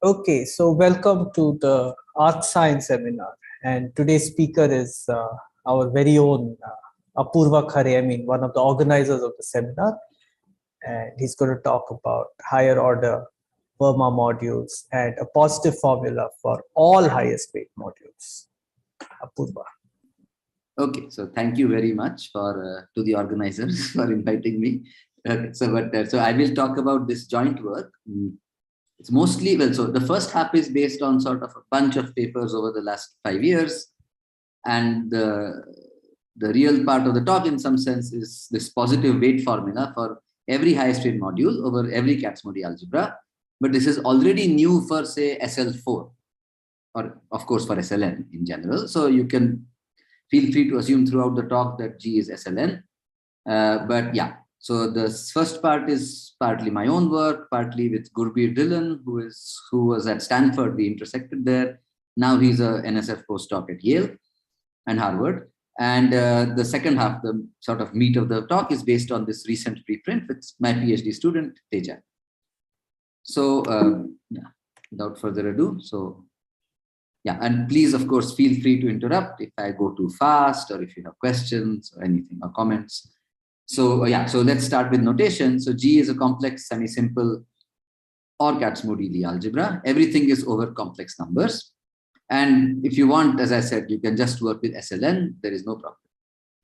Okay, so welcome to the Art Science seminar. And today's speaker is our very own Apoorva Khare, one of the organizers of the seminar. And he's going to talk about higher order Verma modules and a positive formula for all highest weight modules. Apoorva. Okay, so thank you very much for to the organizers for inviting me. So I will talk about this joint work. It's mostly, well, so the first half is based on sort of a bunch of papers over the last 5 years. And the real part of the talk in some sense is this positive weight formula for every highest weight module over every Kac-Moody algebra. But this is already new for, say, SL4, or of course for SLN in general. So you can feel free to assume throughout the talk that G is SLN. But yeah, so the first part is partly my own work, partly with Gurbir Dhillon, who was at Stanford. We intersected there. Now he's a NSF postdoc at Yale and Harvard. And the second half, the sort of meat of the talk, is based on this recent preprint with my PhD student, Teja. So yeah, without further ado, so yeah, and please, of course, feel free to interrupt if I go too fast or if you have questions or anything or comments. So yeah, so let's start with notation. So G is a complex semi-simple or Kac-Moody algebra. Everything is over complex numbers. And if you want, as I said, you can just work with SLN. There is no problem.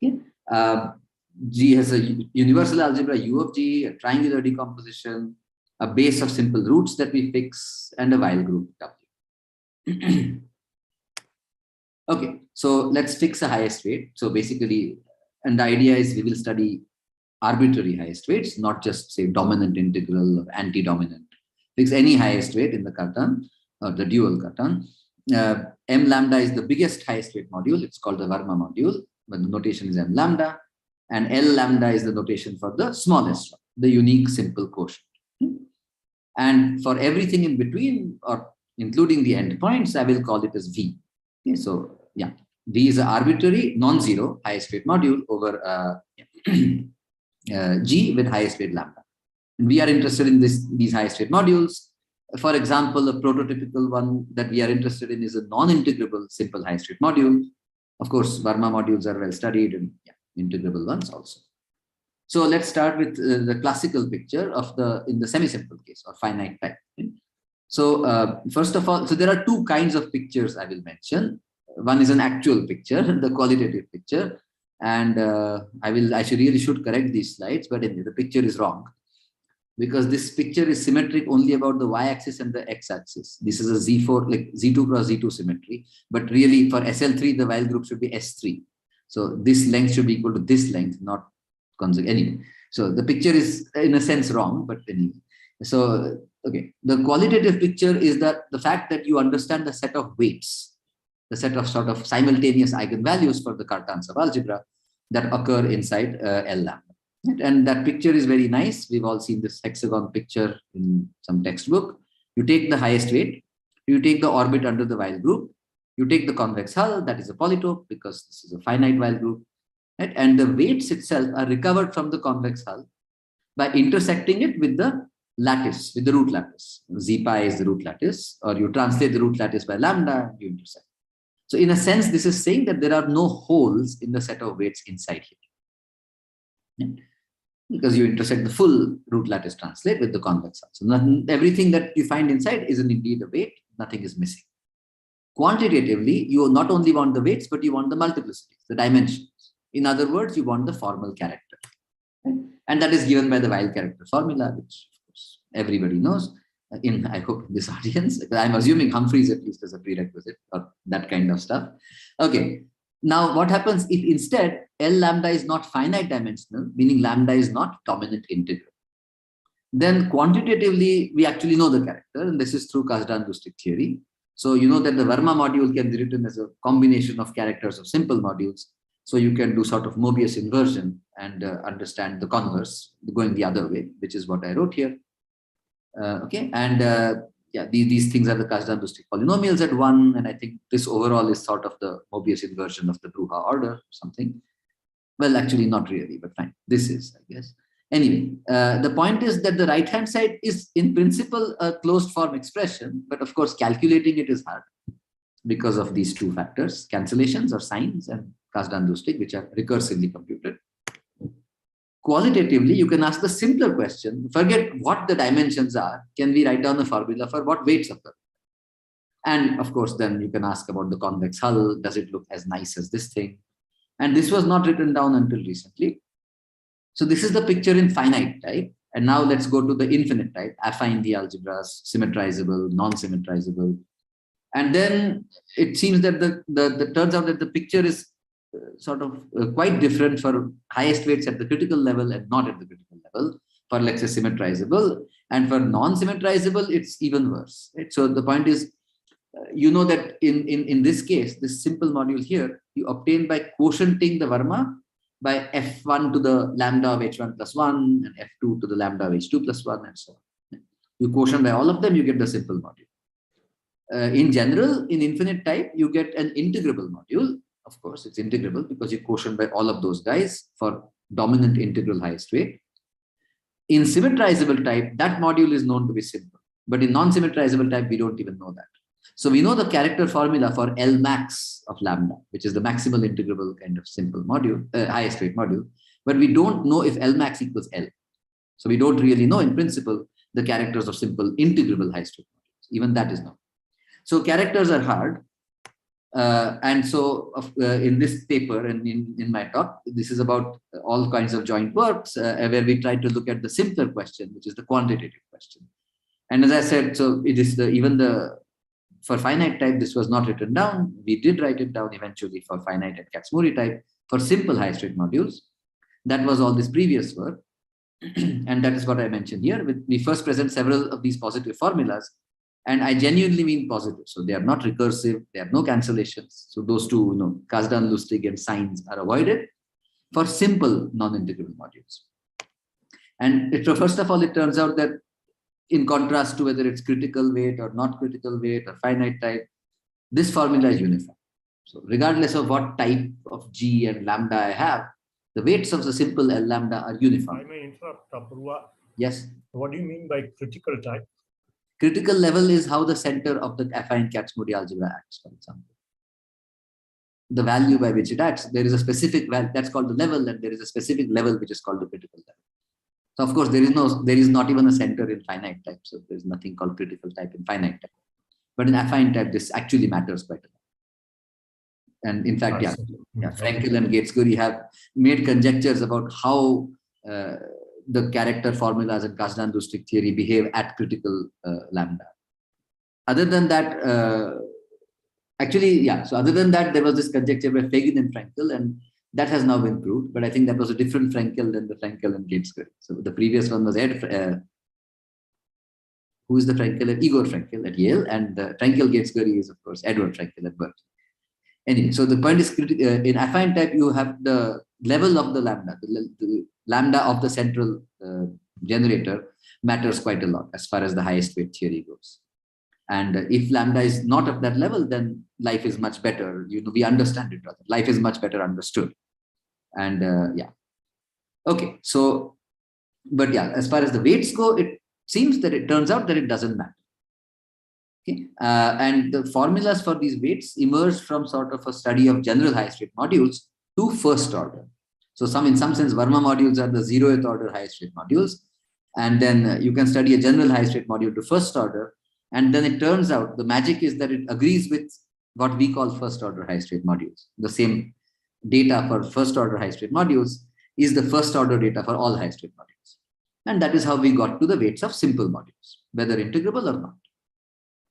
Okay? G has a universal algebra, U of G, a triangular decomposition, a base of simple roots that we fix, and a Weyl group W. Okay, so let's fix a highest weight. So basically, and the idea is we will study arbitrary highest weights, not just say dominant integral or anti-dominant. Fix any highest weight in the Cartan or the dual Cartan. M lambda is the biggest highest weight module. It's called the Verma module, but the notation is M lambda. And L lambda is the notation for the smallest one, the unique simple quotient. And for everything in between, or including the endpoints, I will call it as V. Okay, so yeah, V is an arbitrary non-zero highest weight module over G with highest weight lambda. And we are interested in these highest weight modules. For example, a prototypical one that we are interested in is a non-integrable simple highest weight module. Of course, Verma modules are well studied, and yeah, integrable ones also. So let's start with the classical picture of in the semi-simple case or finite type. Okay? So first of all, so there are two kinds of pictures I will mention. One is an actual picture, the qualitative picture, and I should correct these slides, but anyway, the picture is wrong because this picture is symmetric only about the y-axis and the x-axis. This is a Z4, like Z2 cross Z2 symmetry, but really for SL3, the Weyl group should be S3. So this length should be equal to this length, not consecutive. Anyway, so the picture is in a sense wrong, but anyway. So, okay, the qualitative picture is that the fact that you understand the set of weights, the set of sort of simultaneous eigenvalues for the Cartan subalgebra that occur inside L lambda. And that picture is very nice. We've all seen this hexagon picture in some textbook. You take the highest weight, you take the orbit under the Weyl group, you take the convex hull, that is a polytope because this is a finite Weyl group, right? And the weights itself are recovered from the convex hull by intersecting it with the lattice, with the root lattice. Z pi is the root lattice, or you translate the root lattice by lambda, you intersect. So in a sense, this is saying that there are no holes in the set of weights inside here. Yeah. Because you intersect the full root lattice translate with the convex hull. So everything that you find inside is indeed a weight, nothing is missing. Quantitatively, you not only want the weights, but you want the multiplicities, the dimensions. In other words, you want the formal character. Right? And that is given by the Weyl character formula, which of course everybody knows. I hope this audience, I'm assuming Humphreys at least as a prerequisite or that kind of stuff. Okay. Now, what happens if instead L lambda is not finite dimensional, meaning lambda is not dominant integral? Then quantitatively, we actually know the character, and this is through Kasdan-Lustig theory. So you know that the Verma module can be written as a combination of characters of simple modules. So you can do sort of Mobius inversion and understand the converse going the other way, which is what I wrote here. Okay, and yeah, these things are the Kasdan-Lustig polynomials at 1, and I think this overall is sort of the Mobius inversion of the Bruha order or something. Well, actually not really, but fine. This is, I guess. Anyway, the point is that the right-hand side is in principle a closed form expression, but of course, calculating it is hard because of these two factors, cancellations or signs and Kasdan-Lustig, which are recursively computed. Qualitatively, you can ask the simpler question, forget what the dimensions are, can we write down a formula for what weights occur? And of course, then you can ask about the convex hull, does it look as nice as this thing? And this was not written down until recently. So this is the picture in finite type. And now let's go to the infinite type, affine the algebras, symmetrizable, non-symmetrizable. And then it seems that the turns out that the picture is sort of quite different for highest weights at the critical level and not at the critical level for, let's say, symmetrizable. And for non-symmetrizable, it's even worse. Right? So the point is, you know that in this case, this simple module here, you obtain by quotienting the Verma by f1 to the lambda of h1 plus 1 and f2 to the lambda of h2 plus 1 and so on. You quotient by all of them, you get the simple module. In general, in infinite type, you get an integrable module. Of course, it's integrable because you quotient by all of those guys for dominant integral highest weight. In symmetrizable type, that module is known to be simple. But in non-symmetrizable type, we don't even know that. So we know the character formula for L max of lambda, which is the maximal integrable kind of simple module, highest weight module. But we don't know if L max equals L. So we don't really know in principle the characters of simple integrable highest weight modules. Even that is known. So characters are hard. And so in this paper and in my talk, this is about all kinds of joint works where we try to look at the simpler question, which is the quantitative question. And as I said, so it is for finite type, this was not written down. We did write it down eventually for finite and Kac-Moody type. For simple high straight modules, that was all this previous work. And that is what I mentioned here. We first present several of these positive formulas. And I genuinely mean positive. So they are not recursive. There are no cancellations. So those two, Kasdan-Lustig and signs are avoided for simple non-integrable modules. And first of all, it turns out that in contrast to whether it's critical weight or not critical weight or finite type, this formula is uniform. So regardless of what type of G and lambda I have, the weights of the simple L lambda are uniform. I may interrupt, Apoorva. Yes. What do you mean by critical type? Critical level is how the center of the affine Kac-Moody algebra acts, for example. The value by which it acts, there is a specific value that's called the level, and there is a specific level which is called the critical level. So of course, there is not even a center in finite type. So there's nothing called critical type in finite type. But in affine type, this actually matters quite a lot. And in fact, Frankel and Gatesbury have made conjectures about how the character formulas in Kasdan-Lustig theory behave at critical lambda. Other than that, so other than that, there was this conjecture by Fagin and Frankel, and that has now been proved. But I think that was a different Frankel than the Frankel and Gatesbury. So the previous one was who is the Frankel? Igor Frankel at Yale, and Frankel Gatesbury is, of course, Edward Frankel at Berkeley. Anyway, so the point is, in affine type, you have the level of the lambda, the lambda of the central generator matters quite a lot as far as the highest weight theory goes. And if lambda is not at that level, then life is much better. We understand it rather. Life is much better understood. And okay. So, but yeah, as far as the weights go, it seems that it turns out that it doesn't matter. Okay. And the formulas for these weights emerged from sort of a study of general highest weight modules to first order. So in some sense, Verma modules are the 0th order highest weight modules. And then you can study a general highest weight module to first order. And then it turns out the magic is that it agrees with what we call first order highest weight modules. The same data for first order highest weight modules is the first order data for all highest weight modules. And that is how we got to the weights of simple modules, whether integrable or not,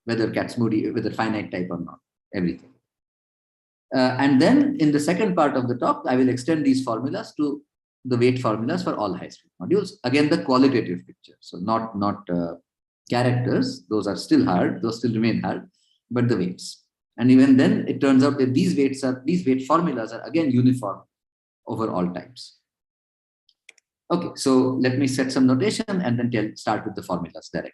whether Kac-Moody, whether finite type or not, everything. And then in the second part of the talk, I will extend these formulas to the weight formulas for all highest weight modules. Again, the qualitative picture. So not characters, those are still hard, those still remain hard, but the weights. And even then, it turns out that these weight formulas are again uniform over all types. Okay, so let me set some notation and then start with the formulas directly.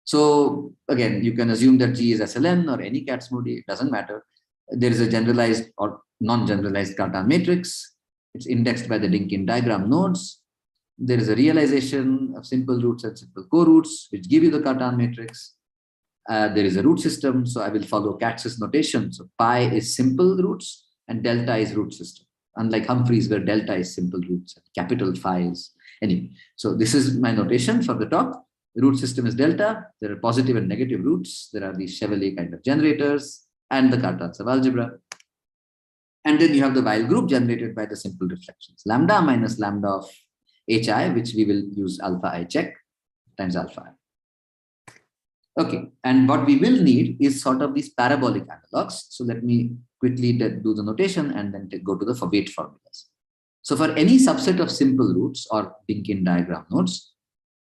So again, you can assume that G is SLN or any Kac-Moody, it doesn't matter. There is a generalized or non-generalized Cartan matrix. It's indexed by the Lincoln diagram nodes. There is a realization of simple roots and simple co-roots, which give you the Cartan matrix. There is a root system, so I will follow Katz's notation. So pi is simple roots and delta is root system. Unlike Humphreys, where delta is simple roots, capital phi is anyway. So this is my notation for the talk. The root system is delta. There are positive and negative roots. There are these Chevalier kind of generators and the Cartans of algebra. And then you have the Weyl group generated by the simple reflections. Lambda minus lambda of hi, which we will use alpha I check times alpha I. Okay, and what we will need is sort of these parabolic analogs. So let me quickly do the notation and then go to the weight formulas. So for any subset of simple roots or Binkin diagram nodes,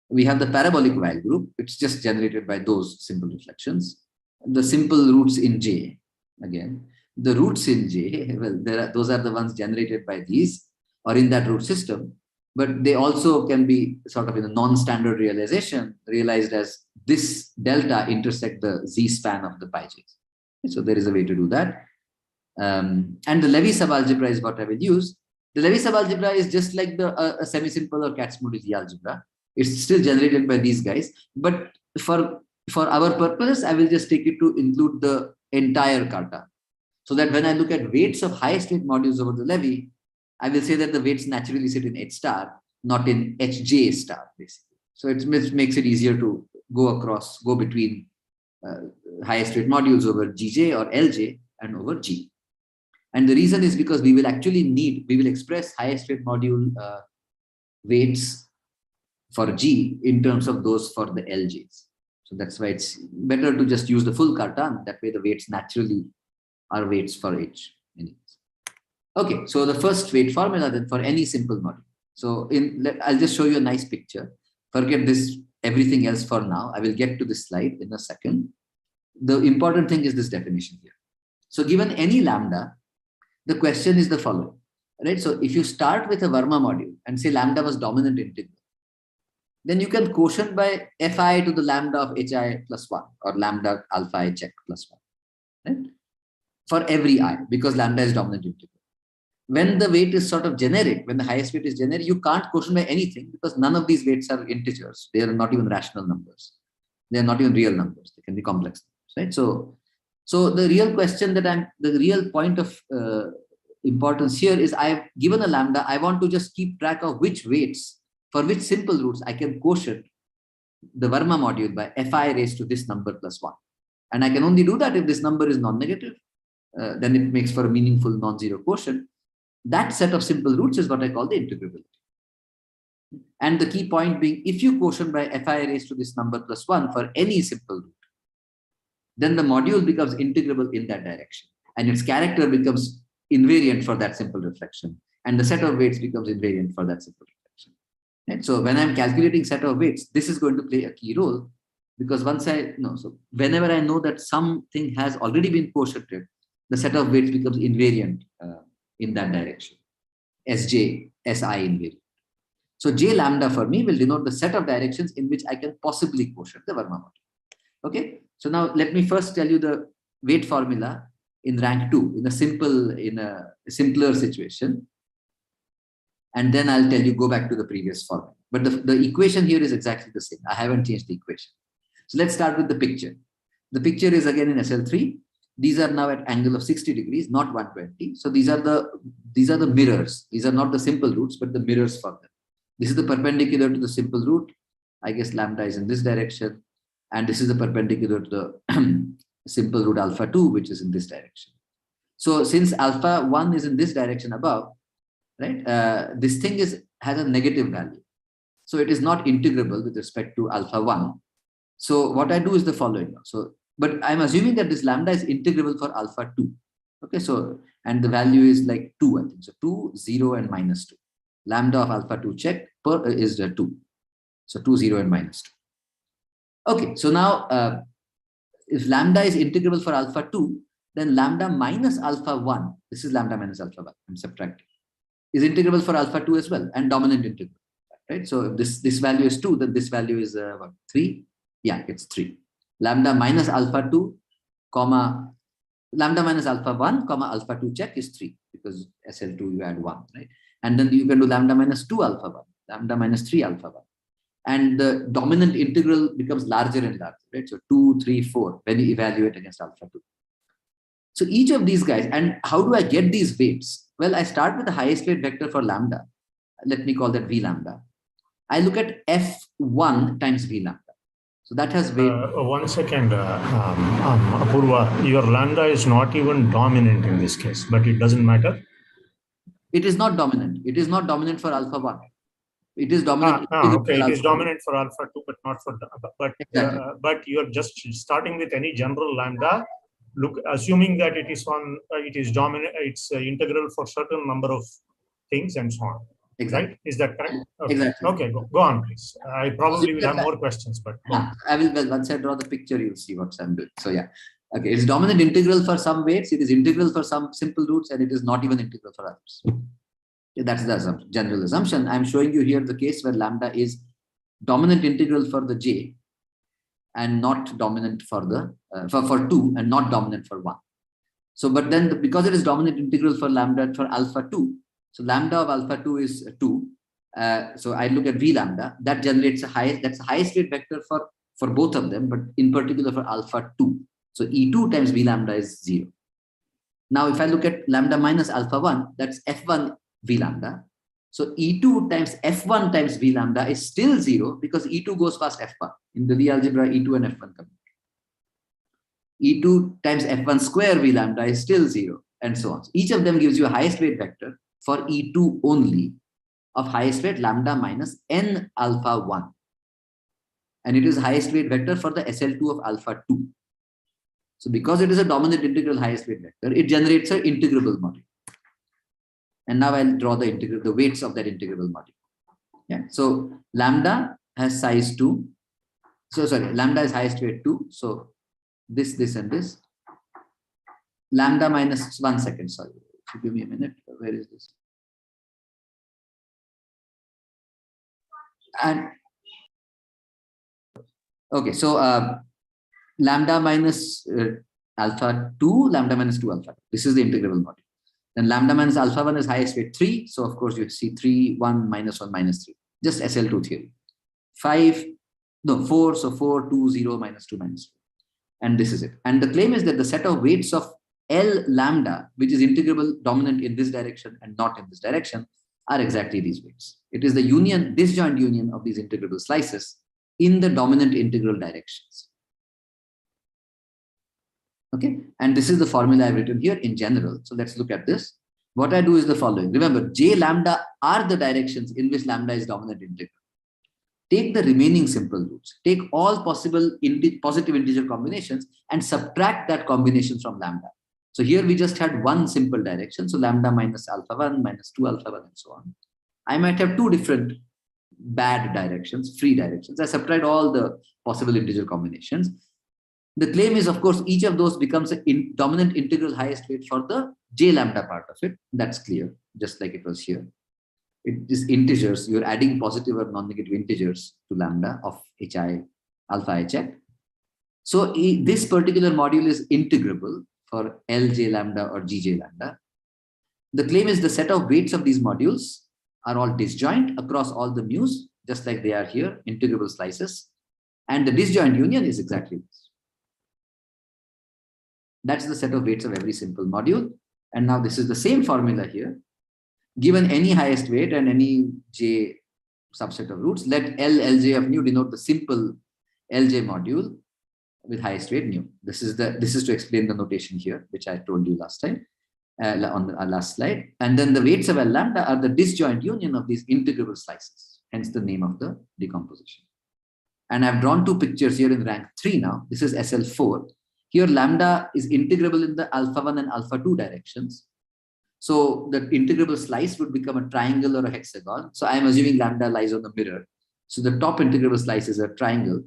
we have the parabolic Weyl group, which is just generated by those simple reflections. The simple roots in J, again, the roots in J, well, those are the ones generated by these or in that root system, but they also can be sort of in a non-standard realization, realized as this delta intersect the Z span of the pi J's. So there is a way to do that. And the Levy subalgebra is what I will use. The Levy subalgebra is just like a semi-simple or Kac-Moody algebra. It's still generated by these guys, but for our purpose, I will just take it to include the entire Cartan. So that when I look at weights of highest weight modules over the Levy, I will say that the weights naturally sit in H star, not in Hj star, basically. So it makes it easier to go between highest weight modules over Gj or Lj and over G. And the reason is because we will express highest weight module weights for G in terms of those for the Ljs. So that's why it's better to just use the full Cartan. That way the weights naturally are weights for H. Anyways. Okay, so the first weight formula then for any simple module. So I'll just show you a nice picture. Forget this, everything else for now. I will get to this slide in a second. The important thing is this definition here. So given any lambda, the question is the following, right? So if you start with a Verma module and say lambda was dominant integral, then you can quotient by fi to the lambda of hi plus 1 or lambda alpha I check plus 1, right? For every I, because lambda is dominant integral. When the weight is sort of generic, when the highest weight is generic, you can't quotient by anything because none of these weights are integers. They are not even rational numbers. They are not even real numbers. They can be complex numbers, right? So the real question the real point of importance here is I've given a lambda. I want to just keep track of which weights for which simple roots I can quotient the Verma module by fi raised to this number plus 1. And I can only do that if this number is non-negative. Then it makes for a meaningful non-zero quotient. That set of simple roots is what I call the integrability. And the key point being, if you quotient by fi raised to this number plus 1 for any simple root, then the module becomes integrable in that direction. And its character becomes invariant for that simple reflection. And the set of weights becomes invariant for that simple reflection. Right? So when I'm calculating set of weights, this is going to play a key role because so whenever I know that something has already been quotiented, the set of weights becomes invariant in that direction. Sj, Si invariant. So J lambda for me will denote the set of directions in which I can possibly quotient the Verma module. Okay, so now let me first tell you the weight formula in rank 2 in a simpler situation. And then I'll tell you, go back to the previous formula. But the equation here is exactly the same. I haven't changed the equation. So let's start with the picture. The picture is again in SL3. These are now at angle of 60 degrees, not 120. So these are the mirrors. These are not the simple roots, but the mirrors for them. This is the perpendicular to the simple root. I guess lambda is in this direction. And this is the perpendicular to the simple root alpha 2, which is in this direction. So since alpha 1 is in this direction above, right, this thing has a negative value. So it is not integrable with respect to alpha 1. So what I do is the following. But I'm assuming that this lambda is integrable for alpha 2. Okay, so, and the value is like 2, I think. So 2, 0, and minus 2. Lambda of alpha 2 check is 2. So 2, 0, and minus 2. Okay, so now if lambda is integrable for alpha 2, then lambda minus alpha 1, this is lambda minus alpha 1, I'm subtracting, is integrable for alpha 2 as well, and dominant integral, right? So if this value is 2, then this value is 3. Yeah, it's 3. Lambda minus alpha 2, comma, lambda minus alpha 1, comma, alpha 2 check is 3, because SL2 you add 1, right? And then you can do lambda minus 2 alpha 1. lambda minus 3 alpha 1. And the dominant integral becomes larger and larger, right? So 2, 3, 4 when you evaluate against alpha 2. So each of these guys, and how do I get these weights? Well, I start with the highest weight vector for lambda. Let me call that V lambda. I look at F1 times V lambda. So that has weight. 1 second, Apoorva, your lambda is not even dominant in this case, but it doesn't matter. It is not dominant. It is not dominant for alpha 1. It is dominant. Okay, it is dominant for alpha 2, but not for exactly. But you are just starting with any general lambda. Look, assuming that it is it is dominant, it's integral for certain number of things and so on. Exactly. Right? Is that correct? Okay. Exactly. Okay, go on, please. I probably will have more questions, but I will. Well, once I draw the picture, you'll see what I'm doing. So yeah, okay. It's dominant integral for some weights. It is integral for some simple roots, and it is not even integral for others. That's the assumption, general assumption. I'm showing you here the case where lambda is dominant integral for the j, and not dominant for the for 2, and not dominant for 1. So, but then because it is dominant integral for lambda for alpha 2. So lambda of alpha 2 is 2. So I look at V lambda, that generates that's the highest weight vector for both of them, but in particular for alpha 2. So E2 times V lambda is 0. Now, if I look at lambda minus alpha 1, that's F1 V lambda. So E2 times F1 times V lambda is still 0 because E2 goes past F1. In the V algebra, E2 and F1 come. E2 times F1 square V lambda is still 0, and so on. So each of them gives you a highest weight vector for E2 only of highest weight lambda minus n alpha 1. And it is highest weight vector for the SL2 of alpha 2. So because it is a dominant integral highest weight vector, it generates an integrable module. And now I'll draw the weights of that integrable module. Yeah. So lambda has size 2. So sorry, lambda is highest weight 2. So this, and this. Lambda minus 1 second, sorry. If you give me a minute, where is this? And okay, so lambda minus alpha 2, lambda minus 2 alpha. This is the integrable module. Then lambda minus alpha 1 is highest weight 3. So of course you see 3, 1, minus 1, minus 3. Just SL2 theory. 4, so 4, 2, 0, minus 2, minus 2. And this is it. And the claim is that the set of weights of L lambda, which is integrable dominant in this direction and not in this direction, are exactly these weights. It is the union, disjoint union of these integrable slices in the dominant integral directions. Okay, and this is the formula I've written here in general. So let's look at this. What I do is the following. Remember, J lambda are the directions in which lambda is dominant integral. Take the remaining simple roots. Take all possible positive integer combinations and subtract that combination from lambda. So here we just had one simple direction. So lambda minus alpha 1, minus 2 alpha 1, and so on. I might have two different bad directions, free directions. I subtract all the possible integer combinations. The claim is, of course, each of those becomes a dominant integral highest weight for the j lambda part of it. That's clear, just like it was here. It is integers. You're adding positive or non-negative integers to lambda of hi, alpha hi. So this particular module is integrable for Lj lambda or Gj lambda. The claim is the set of weights of these modules are all disjoint across all the mu's, just like they are here, integrable slices. And the disjoint union is exactly this. That's the set of weights of every simple module. And now this is the same formula here. Given any highest weight and any j subset of roots, let Lj of nu denote the simple Lj module with highest weight nu. This is to explain the notation here, which I told you last time on the last slide. And then the weights of L lambda are the disjoint union of these integrable slices, hence the name of the decomposition. And I've drawn two pictures here in rank 3 now. This is SL4. Here lambda is integrable in the alpha 1 and alpha 2 directions. So the integrable slice would become a triangle or a hexagon. So I'm assuming lambda lies on the mirror. So the top integrable slice is a triangle.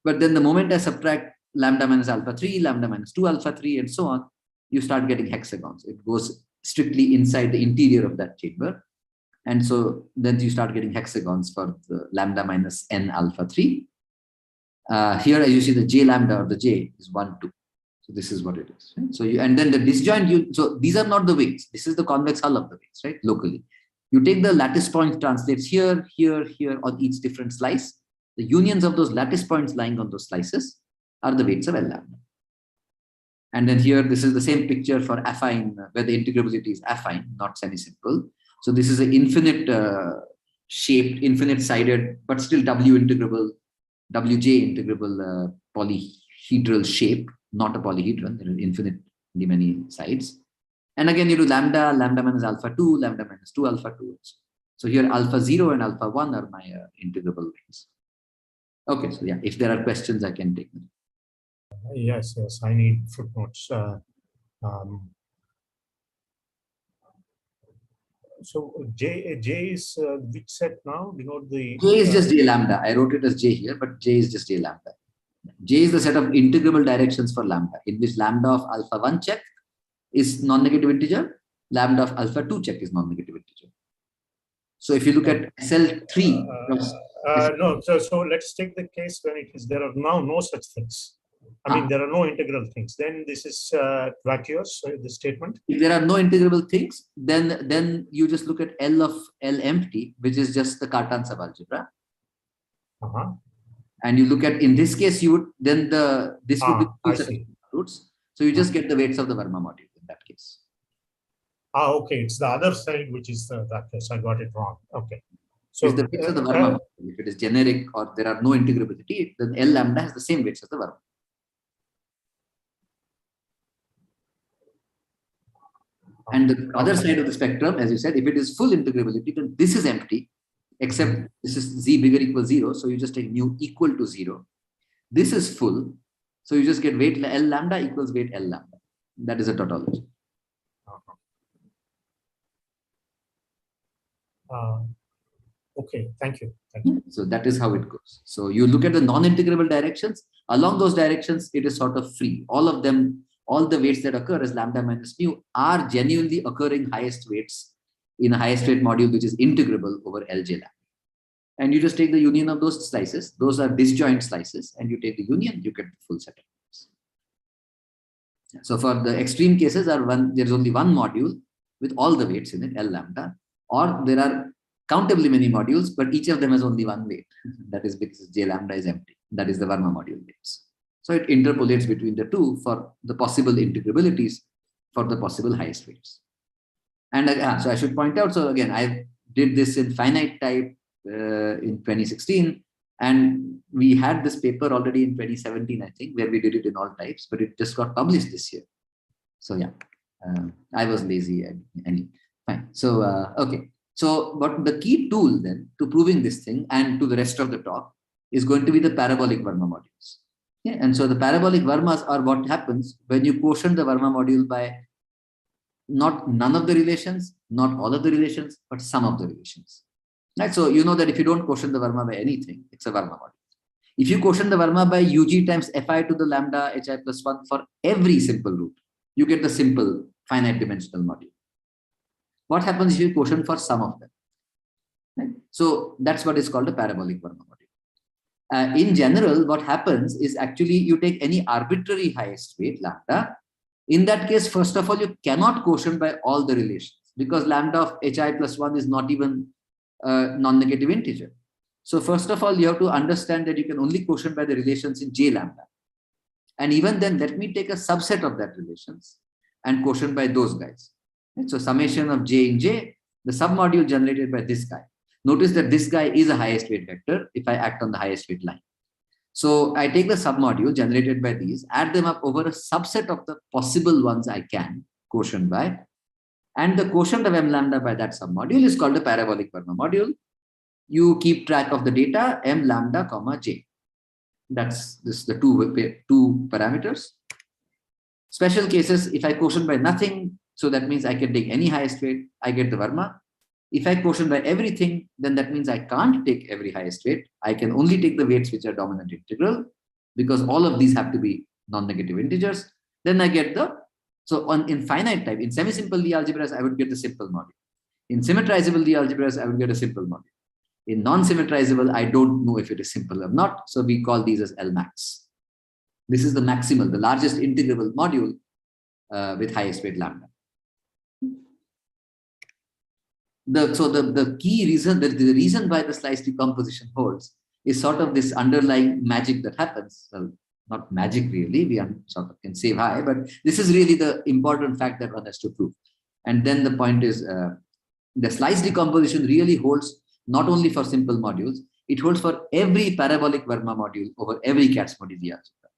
But then the moment I subtract lambda minus alpha 3, lambda minus 2 alpha 3, and so on, you start getting hexagons. It goes strictly inside the interior of that chamber. And so then you start getting hexagons for the lambda minus n alpha 3. Here, as you see, the j lambda or the j is 1, 2. So this is what it is. Right? So and then the disjoint, so these are not the weights. This is the convex hull of the weights, right? Locally. You take the lattice point translates here, here, here on each different slice. The unions of those lattice points lying on those slices are the weights of L lambda. And then here, this is the same picture for affine, where the integrability is affine, not semi-simple. So this is an infinite shaped, infinite sided, but still W integrable, WJ integrable polyhedral shape, not a polyhedron. There are infinitely many sides. And again, you do lambda, lambda minus alpha 2, lambda minus 2 alpha 2. So here alpha 0 and alpha 1 are my integrable weights. Okay, so yeah, if there are questions, I can take them. Yes, I need footnotes. So J is which set now? Denote the J is just J lambda. I wrote it as J here, but J is just J lambda. J is the set of integrable directions for lambda, in which lambda of alpha 1 check is non-negative integer, lambda of alpha 2 check is non-negative integer. So if you look at SL3, no, so let's take the case when it is there are now no such things. I mean, there are no integral things. Then this is vacuous, the statement. If there are no integrable things, then you just look at L of L empty, which is just the Cartan subalgebra. And you look at, in this case, you would then this would be two set of roots. So you just get the weights of the Verma module in that case. Okay, it's the other side which is the vacuous. I got it wrong. Okay. So it's the weights of the Verma module. If it is generic or there are no integrability, then L lambda has the same weights as the Verma. And the other side of the spectrum, as you said, if it is full integrability, then this is empty, except this is z bigger equals 0. So you just take mu equal to 0. This is full. So you just get weight L lambda equals weight L lambda. That is a tautology. Okay, thank you. So that is how it goes. So you look at the non-integrable directions. Along those directions, it is sort of free. All of them, all the weights that occur as lambda minus mu are genuinely occurring highest weights in a highest weight module, which is integrable over Lj lambda. And you just take the union of those slices. Those are disjoint slices. And you take the union, you get the full set of weights. So for the extreme cases, there's only one module with all the weights in it, L lambda. Or there are countably many modules, but each of them has only one weight. That is because J lambda is empty. That is the Verma module weights. So it interpolates between the two for the possible integrabilities for the possible highest weights. And so I should point out, so again, I did this in finite type in 2016, and we had this paper already in 2017, I think, where we did it in all types, but it just got published this year. So yeah, I was lazy anyway. Fine. So, okay. So, but the key tool then to proving this thing and to the rest of the talk is going to be the parabolic Verma modules. Yeah, and so the parabolic Vermas are what happens when you quotient the Verma module by none of the relations, not all of the relations, but some of the relations. Right? So you know that if you don't quotient the Verma by anything, it's a Verma module. If you quotient the Verma by UG times Fi to the lambda Hi plus 1 for every simple root, you get the simple finite dimensional module. What happens if you quotient for some of them? Right? So that's what is called a parabolic Verma module. In general, what happens is actually you take any arbitrary highest weight, lambda. In that case, first of all, you cannot quotient by all the relations because lambda of Hi plus 1 is not even a non-negative integer. So first of all, you have to understand that you can only quotient by the relations in J lambda. And even then, let me take a subset of that relations and quotient by those guys. Right? So summation of J in J, the submodule generated by this guy. Notice that this guy is a highest weight vector if I act on the highest weight line. So I take the submodule generated by these, add them up over a subset of the possible ones I can quotient by. And the quotient of M lambda by that submodule is called the parabolic Verma module. You keep track of the data M lambda comma J. That's the two parameters. Special cases, if I quotient by nothing, so that means I can take any highest weight, I get the Verma. If I quotient by everything, then that means I can't take every highest weight. I can only take the weights which are dominant integral because all of these have to be non-negative integers. Then I get in finite type, in semi-simple Lie algebras, I would get the simple module. In symmetrizable Lie algebras, I would get a simple module. In non-symmetrizable, I don't know if it is simple or not. So we call these as Lmax. This is the maximal, the largest integrable module with highest weight lambda. the key reason, the reason why the slice decomposition holds is sort of this underlying magic that happens. Well, not magic really, we sort of can save high, but this is really the important fact that one has to prove. And then the point is, the slice decomposition really holds not only for simple modules, it holds for every parabolic Verma module over every Kac-Moody algebra.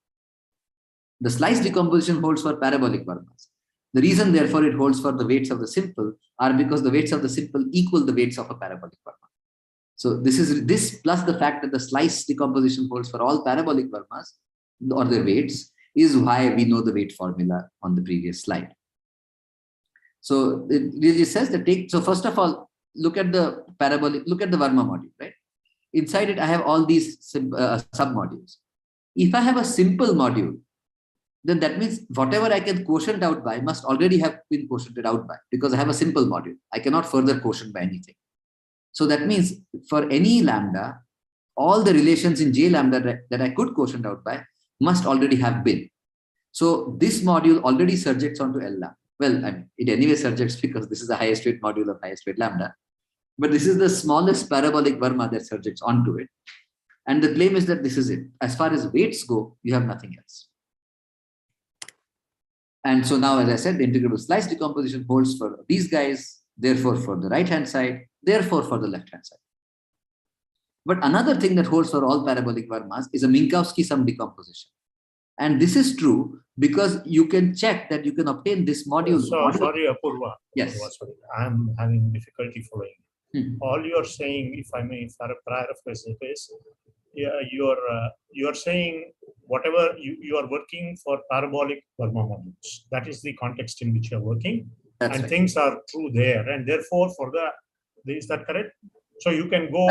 The slice decomposition holds for parabolic Vermas. The reason, therefore, it holds for the weights of the simple are because the weights of the simple equal the weights of a parabolic Verma. So this plus the fact that the slice decomposition holds for all parabolic Vermas or their weights is why we know the weight formula on the previous slide. So it really says that so first of all, look at the Verma module, right? Inside it, I have all these sub-modules. If I have a simple module, then that means whatever I can quotient out by must already have been quotiented out by, because I have a simple module. I cannot further quotient by anything. So that means for any lambda, all the relations in J lambda that I could quotient out by must already have been. So this module already surjects onto L lambda. Well, it anyway surjects because this is the highest weight module of highest weight lambda. But this is the smallest parabolic Verma that surjects onto it. And the claim is that this is it. As far as weights go, you have nothing else. And so now, as I said, the integrable slice decomposition holds for these guys, therefore for the right-hand side, therefore for the left-hand side. But another thing that holds for all parabolic Vermas is a Minkowski sum decomposition. And this is true because you can check that you can obtain this module. Sorry, Apoorva. Yes. Sorry, I'm having difficulty following. All you are saying, if I may paraphrase the case, yeah, you are saying whatever you are working for parabolic Verma modules. That is the context in which you are working. That's and right. Things are true there. And therefore, is that correct? So you can go,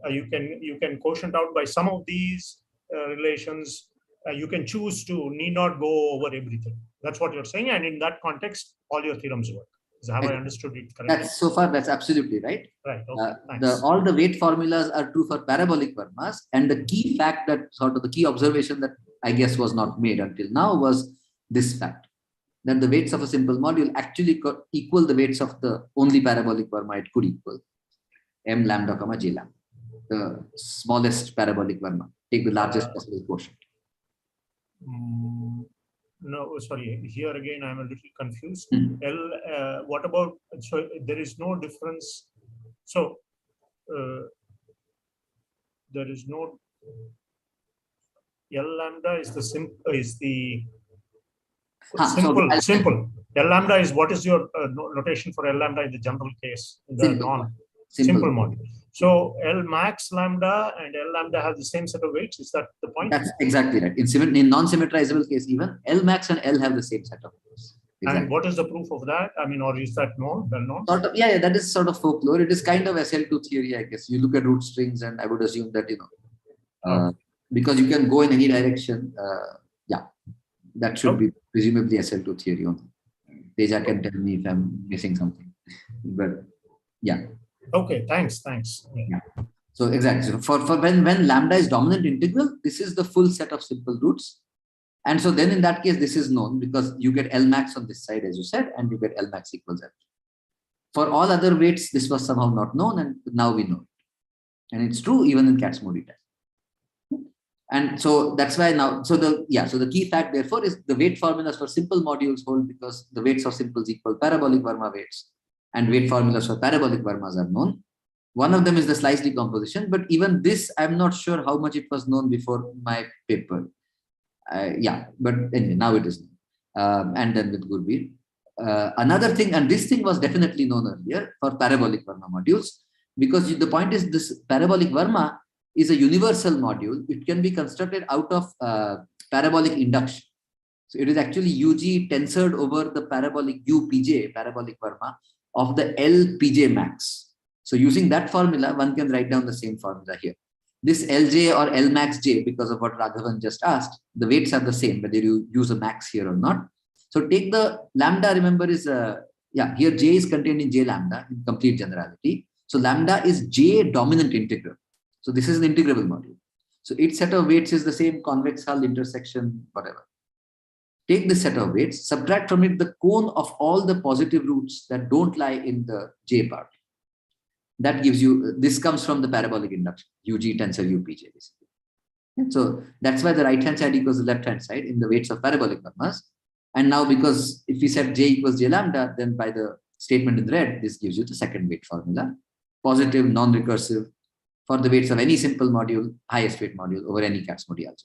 you can quotient out by some of these relations. You can choose to need not go over everything. That's what you're saying. And in that context, all your theorems work. Have I understood it correctly? So far, that's absolutely right. Right. Okay. All the weight formulas are true for parabolic Vermas. And the key fact that sort of the key observation that I guess was not made until now was this fact, that the weights of a simple module actually equal the weights of the only parabolic Verma it could equal, M lambda comma J lambda, the smallest parabolic Verma. Take the largest possible quotient. No, sorry. Here again, I'm a little confused. What about? So there is no difference. So there is no L lambda is the simple. Simple. L lambda is what is your notation for L lambda in the general case in the simple module. So L max lambda and L lambda have the same set of weights. Is that the point? That's exactly right. In non-symmetrizable case, even L max and L have the same set of weights. Exactly. And what is the proof of that? I mean, or is that known? Well known? Sort of, yeah, that is sort of folklore. It is kind of SL2 theory, I guess. You look at root strings, and I would assume that because you can go in any direction. That should be presumably SL2 theory only. Teja can tell me if I'm missing something, but yeah. Okay, thanks. Yeah. So exactly. So for when lambda is dominant integral, this is the full set of simple roots. And so then in that case, this is known because you get L max on this side, as you said, and you get L max equals L. For all other weights, this was somehow not known, and now we know it. And it's true even in Kac-Moody test. And so that's why now, so the key fact therefore is the weight formulas for simple modules hold because the weights of simples equal parabolic Verma weights, and weight formulas for parabolic Vermas are known. One of them is the slice decomposition, but even this, I'm not sure how much it was known before my paper. But anyway, now it is known. And then with Gurbir. Another thing, and this thing was definitely known earlier for parabolic Verma modules, because the point is this parabolic Verma is a universal module. It can be constructed out of parabolic induction. So it is actually UG tensored over the parabolic UPJ, parabolic Verma, of the LPJ max. So using that formula, one can write down the same formula here. This LJ or L max J, because of what Raghavan just asked, the weights are the same, whether you use a max here or not. So take the lambda, remember is, here J is contained in J lambda in complete generality. So lambda is J dominant integral. So this is an integrable module. So its set of weights is the same, convex hull, intersection, whatever. take this set of weights, subtract from it the cone of all the positive roots that don't lie in the J part. That gives you, this comes from the parabolic induction, UG tensor UPJ basically. And so that's why the right-hand side equals the left-hand side in the weights of parabolic Vermas. And now because if we set J equals J lambda, then by the statement in red, this gives you the second weight formula, positive, non-recursive, for the weights of any simple module, highest weight module over any Kac-Moody algebra.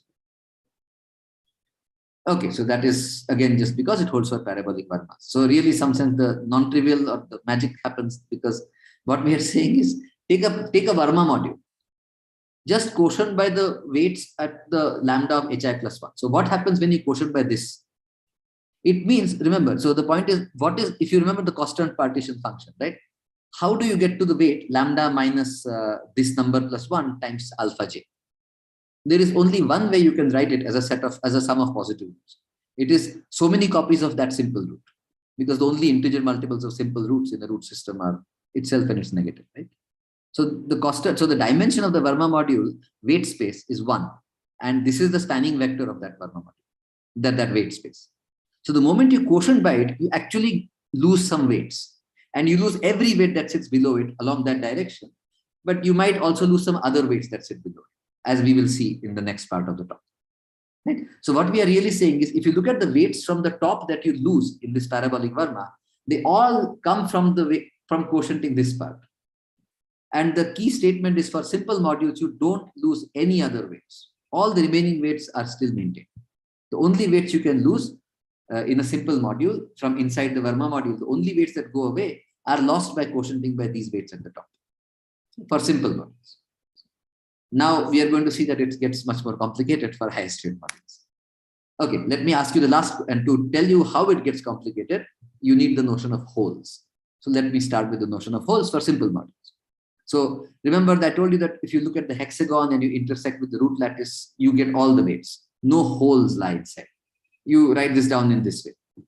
Okay, so that is again just because it holds for parabolic Vermas. So really, some sense the non-trivial or the magic happens because what we are saying is take a Verma module, just quotient by the weights at the lambda of hi plus 1. So what happens when you quotient by this? It means, remember, so the point is, what is, if you remember the constant partition function, right? How do you get to the weight lambda minus this number plus 1 times alpha j? There is only one way you can write it as a sum of positive roots. It is so many copies of that simple root, because the only integer multiples of simple roots in the root system are itself and its negative, right? So the dimension of the Verma module weight space is 1, and this is the spanning vector of that Verma module, that weight space. So the moment you quotient by it, you actually lose some weights, and you lose every weight that sits below it along that direction. But you might also lose some other weights that sit below it, as we will see in the next part of the talk. Right? So what we are really saying is, if you look at the weights from the top that you lose in this parabolic Verma, they all come from quotienting this part. And the key statement is, for simple modules, you don't lose any other weights. All the remaining weights are still maintained. The only weights you can lose in a simple module from inside the Verma module, the only weights that go away are lost by quotienting by these weights at the top for simple modules. Now we are going to see that it gets much more complicated for highest weight modules. Okay, let me ask you the last, and to tell you how it gets complicated, you need the notion of holes. So let me start with the notion of holes for simple modules. So remember that I told you that if you look at the hexagon and you intersect with the root lattice, you get all the weights. No holes lie inside. You write this down in this way.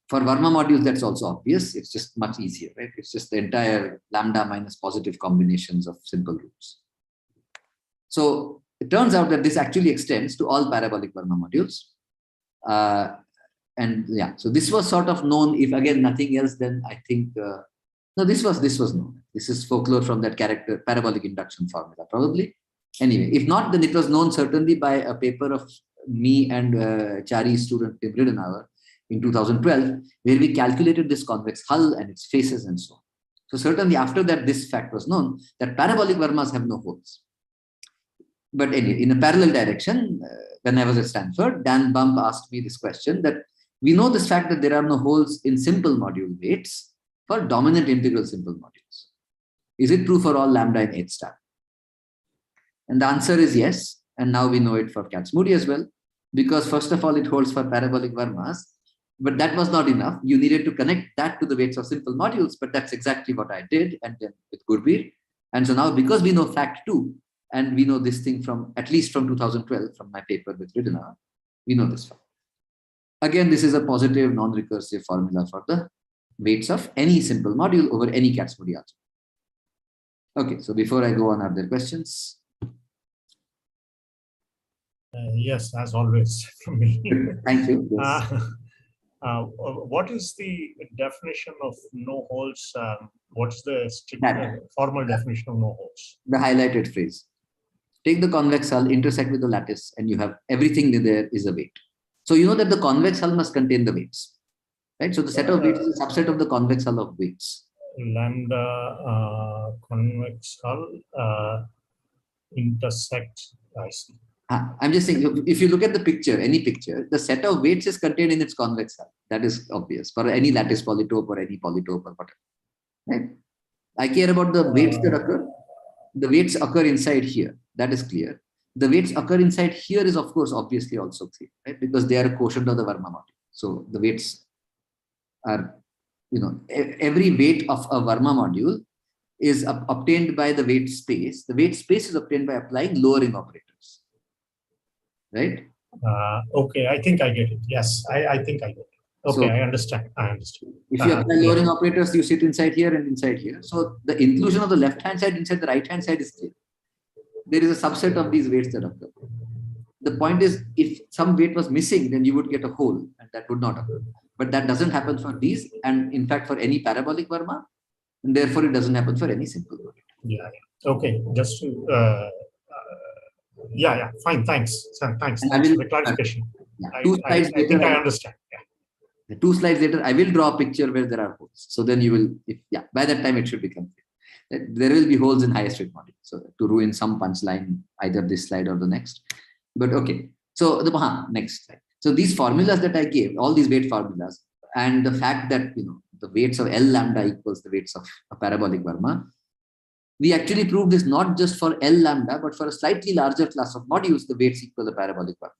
For Verma modules, that's also obvious. It's just much easier, right? It's just the entire lambda minus positive combinations of simple roots. So it turns out that this actually extends to all parabolic Verma modules. And yeah, so this was sort of known. If again nothing else, then I think no, this was known. This is folklore from that character parabolic induction formula, probably. Anyway, if not, then it was known certainly by a paper of me and Chari's student Tim Ridenauer in 2012, where we calculated this convex hull and its faces and so on. So certainly after that, this fact was known that parabolic Vermas have no holes. But anyway, in a parallel direction, when I was at Stanford, Dan Bump asked me this question, that we know this fact that there are no holes in simple module weights for dominant integral simple modules. Is it true for all lambda in H star? And the answer is yes. And now we know it for Kac-Moody as well, because first of all, it holds for parabolic Vermas, but that was not enough. You needed to connect that to the weights of simple modules, but that's exactly what I did, and then with Gurbir. And so now, because we know fact 2, and we know this thing from, at least from 2012, from my paper with Ridenauer, we know this fact. Again, this is a positive non-recursive formula for the weights of any simple module over any Kac-Moody algebra. Okay, so before I go on, are there questions? Yes, as always from me. Thank you. Yes. What is the definition of no holes? What's the strict, formal definition of no holes? The highlighted phrase. Take the convex hull, intersect with the lattice, and you have everything there is a weight. So you know that the convex hull must contain the weights, right? So the set of weights is a subset of the convex hull of weights. Lambda convex hull intersect. I see. I'm just saying, if you look at the picture, any picture, the set of weights is contained in its convex hull. That is obvious for any lattice polytope or any polytope or whatever. Right? I care about the weights that occur. The weights occur inside here. That is clear. The weights occur inside here is, of course, obviously also clear, right? Because they are a quotient of the Verma module. So the weights are, every weight of a Verma module is obtained by the weight space. The weight space is obtained by applying lowering operators. Right? Okay, I think I get it. Yes, I think I get it. Okay, so, I understand. If you apply lowering operators, you sit inside here and inside here. So the inclusion of the left-hand side inside the right-hand side is clear. There is a subset of these weights that occur. the point is, if some weight was missing, then you would get a hole, and that would not occur. But that doesn't happen for these, and in fact for any parabolic Verma, and therefore it doesn't happen for any simple module. Yeah. Okay. Just to, yeah. Fine. Thanks. Thanks. And Thanks for the clarification. I think I understand. Yeah. The 2 slides later, I will draw a picture where there are holes. So then you will, by that time it should become clear. There will be holes in highest rate module. So to ruin some punchline, either this slide or the next. But okay. So the next slide. So these formulas that I gave, all these weight formulas, and the fact that the weights of L lambda equals the weights of a parabolic Verma, we actually proved this not just for L lambda, but for a slightly larger class of modules, the weights equal the parabolic Verma.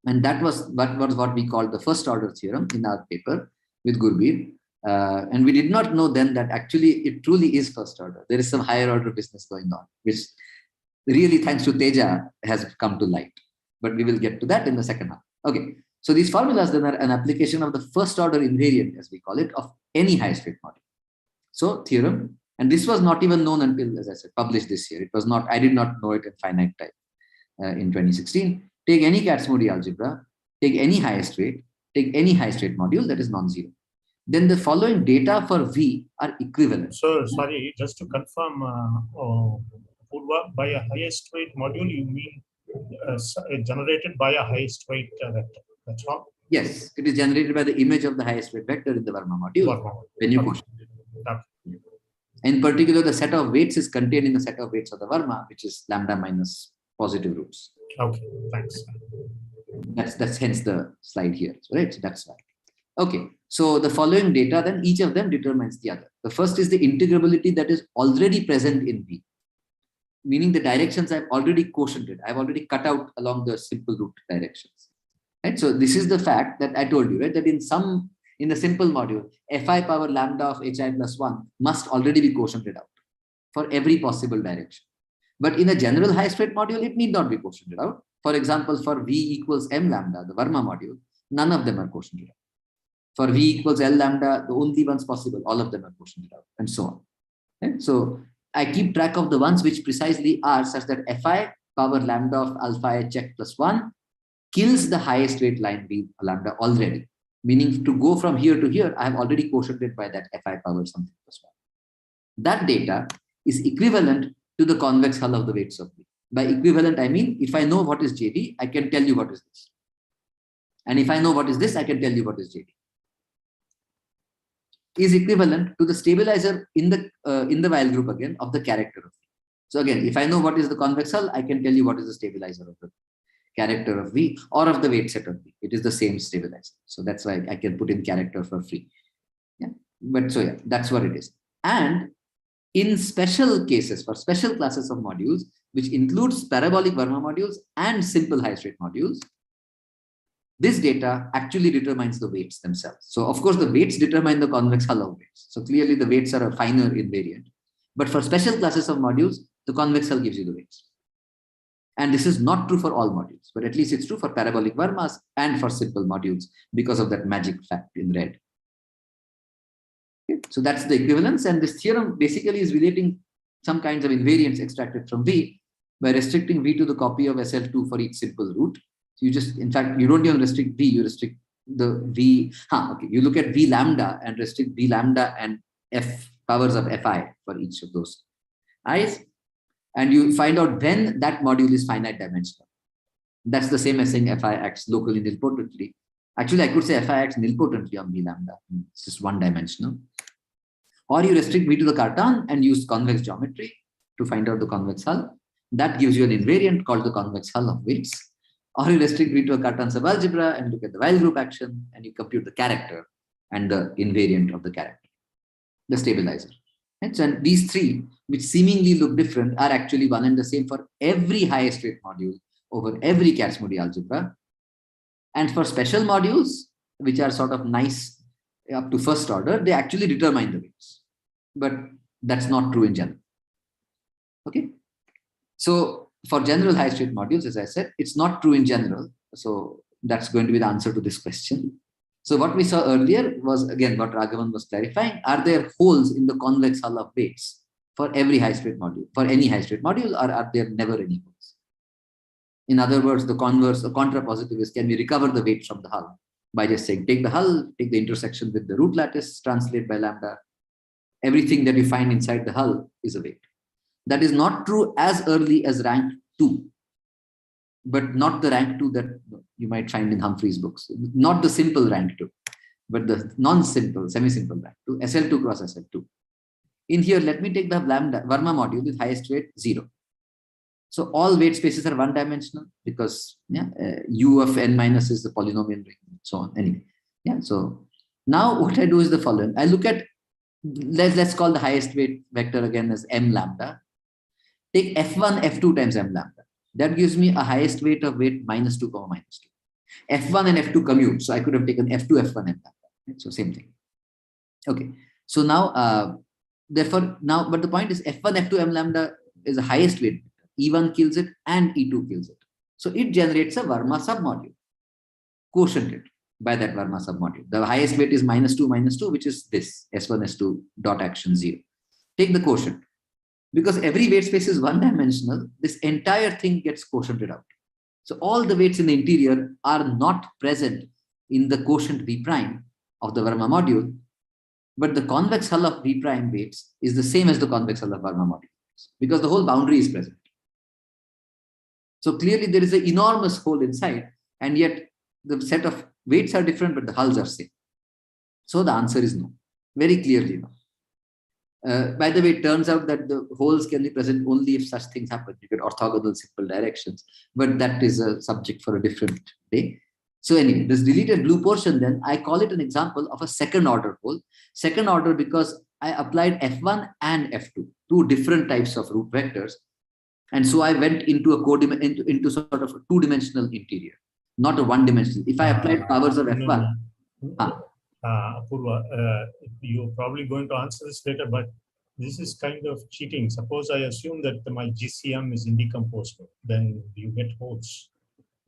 And that was what we called the first order theorem in our paper with Gurbir. And we did not know then that actually it truly is first order. There is some higher order business going on, which really, thanks to Teja, has come to light. But we will get to that in the second half. Okay. So these formulas then are an application of the first order invariant, as we call it, of any highest rate module. So theorem, and this was not even known until, as I said, published this year. It was not, I did not know it in finite time in 2016. Take any Kac-Moody algebra, take any highest rate, take any highest rate module that is non-zero. Then the following data for V are equivalent. So, sorry, just to confirm, by a highest rate module, you mean generated by a highest rate vector. That's all? Yes, it is generated by the image of the highest rate vector in the Verma module when you push it. Okay. In particular, the set of weights is contained in the set of weights of the Verma, which is lambda minus positive roots. Okay, thanks. That's hence the slide here, right? That's right. Okay, so the following data, then each of them determines the other. The first is the integrability that is already present in V, meaning the directions I've already quotiented. I've already cut out along the simple root directions. Right? So this is the fact that I told you, right? That in the simple module, fi power lambda of hi plus 1 must already be quotiented out for every possible direction. But in a general highest rate module, it need not be quotiented out. For example, for V equals m lambda, the Verma module, none of them are quotiented out. For V equals L lambda, the only ones possible, all of them are quotiented out, and so on. Okay? So I keep track of the ones which precisely are such that fi power lambda of alpha h plus 1 kills the highest rate line V lambda already. Meaning to go from here to here, I have already quotiented by that fi power something plus 1. That data is equivalent to the convex hull of the weights of V. By equivalent, I mean, if I know what is JD, I can tell you what is this. And if I know what is this, I can tell you what is JD. Is equivalent to the stabilizer in the Weyl group again of the character of V. So again, if I know what is the convex hull, I can tell you what is the stabilizer of the character of V or of the weight set of V. It is the same stabilizer. So that's why I can put in character for free. Yeah. But so yeah, that's what it is. And in special cases, for special classes of modules, which includes parabolic Verma modules and simple highest rate modules, this data actually determines the weights themselves. So of course, the weights determine the convex hull of weights. So clearly the weights are a finer invariant. But for special classes of modules, the convex hull gives you the weights. And this is not true for all modules, but at least it's true for parabolic Vermas and for simple modules because of that magic fact in red. Okay. So that's the equivalence. And this theorem basically is relating some kinds of invariants extracted from V by restricting V to the copy of SL2 for each simple root. So you just, in fact, you don't even restrict V, you restrict the V. Okay. You look at V lambda and restrict V lambda and F powers of Fi for each of those I's. And you find out when that module is finite dimensional. That's the same as saying Fi acts locally nilpotently. Actually, I could say Fi acts nilpotently on V lambda. It's just one dimensional. Or you restrict V to the Cartan and use convex geometry to find out the convex hull. That gives you an invariant called the convex hull of weights. Or you restrict V to a Cartan subalgebra and look at the Weyl group action and you compute the character and the invariant of the character, the stabilizer. And so these three, which seemingly look different, are actually one and the same for every highest rate module over every Kac-Moody algebra. And for special modules, which are sort of nice up to first order, they actually determine the weights. But that's not true in general. Okay. So for general highest rate modules, as I said, it's not true in general. So that's going to be the answer to this question. So what we saw earlier was, again, what Raghavan was clarifying. Are there holes in the convex hull of weights for every highest rate module, for any highest rate module, or are there never any holes? In other words, the converse or contrapositive is, can we recover the weight from the hull by just saying, take the hull, take the intersection with the root lattice, translate by lambda. Everything that you find inside the hull is a weight. That is not true as early as rank 2, but not the rank 2 that you might find in Humphrey's books. Not the simple rank 2, but the non-simple, semi-simple rank 2, SL2 cross SL2. In here, let me take the Verma module with highest weight 0. So all weight spaces are one-dimensional because U of n minus is the polynomial ring, and so on. Anyway, so now what I do is the following. I look at, let's call the highest weight vector again as m lambda. Take f1, f2 times m lambda. That gives me a highest weight of weight -2, -2. F1 and F2 commute. So I could have taken F2, F1 and lambda. Right? So same thing. Okay. So now, therefore, now, but the point is F1, F2, m lambda is the highest weight. E1 kills it and E2 kills it. So it generates a Verma submodule, quotiented by that Verma submodule. The highest weight is -2, -2, which is this S1, S2 dot action 0. Take the quotient. Because every weight space is one-dimensional, this entire thing gets quotiented out. So all the weights in the interior are not present in the quotient V prime of the Verma module, but the convex hull of V prime weights is the same as the convex hull of Verma module because the whole boundary is present. So clearly there is an enormous hole inside, and yet the set of weights are different, but the hulls are same. So the answer is no, very clearly no. By the way, it turns out that the holes can be present only if such things happen. You get orthogonal simple directions, but that is a subject for a different day. So anyway, this deleted blue portion, then I call it an example of a second order hole. Second order because I applied F1 and F2, two different types of root vectors. And so I went into a into sort of a two-dimensional interior, not a one-dimensional. If I applied powers of F1, Apoorva, you're probably going to answer this later, but this is kind of cheating. Suppose I assume that my GCM is indecomposable, then you get holes.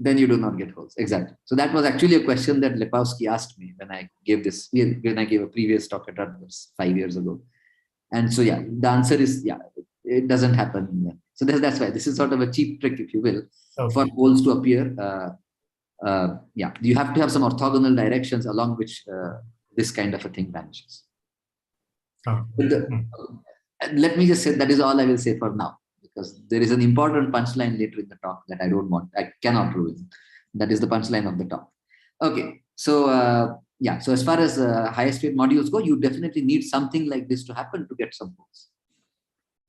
Then you do not get holes. Exactly. So that was actually a question that Lepowski asked me when I gave this, when I gave a previous talk at Rutgers 5 years ago. And so, the answer is, it doesn't happen. So that's why this is sort of a cheap trick, if you will, for holes to appear. You have to have some orthogonal directions along which this kind of a thing vanishes. Let me just say that is all I will say for now, because there is an important punchline later in the talk that I cannot ruin. That is the punchline of the talk. Okay, so so as far as highest weight modules go, you definitely need something like this to happen to get some holes.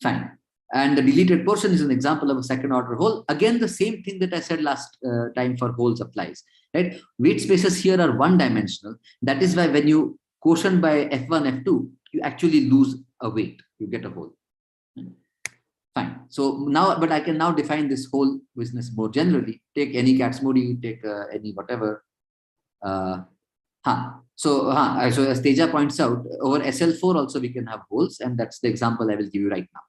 Fine. And the deleted portion is an example of a second order hole. Again, the same thing that I said last time for holes applies, right? Weight spaces here are one-dimensional. That is why when you quotient by F1, F2, you actually lose a weight. You get a hole. Fine. So now, but I can now define this whole business more generally. Take any Kac-Moody, take any whatever. So as Teja points out, over SL4 also we can have holes, and that's the example I will give you right now.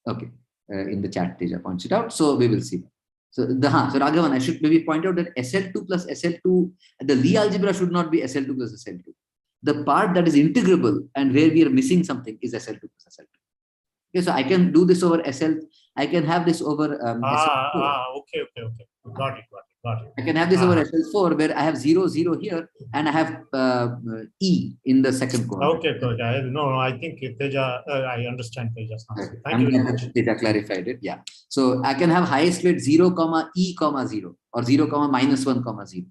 Okay, in the chat, Teja points it out. So we will see. So so Raghavan, I should maybe point out that SL2 plus SL2, the Lie algebra should not be SL2 plus SL2. The part that is integrable and where we are missing something is SL2 plus SL2. Okay, so I can do this over SL. I can have this over SL4. Okay. Got it. I can have this over SL4 where I have 0, 0 here, and I have E in the second corner. Okay. No, I think Teja, I understand Teja's answer. Thank you very much. Teja clarified it. Yeah. So I can have highest weight 0, E, 0, or 0, -1, 0.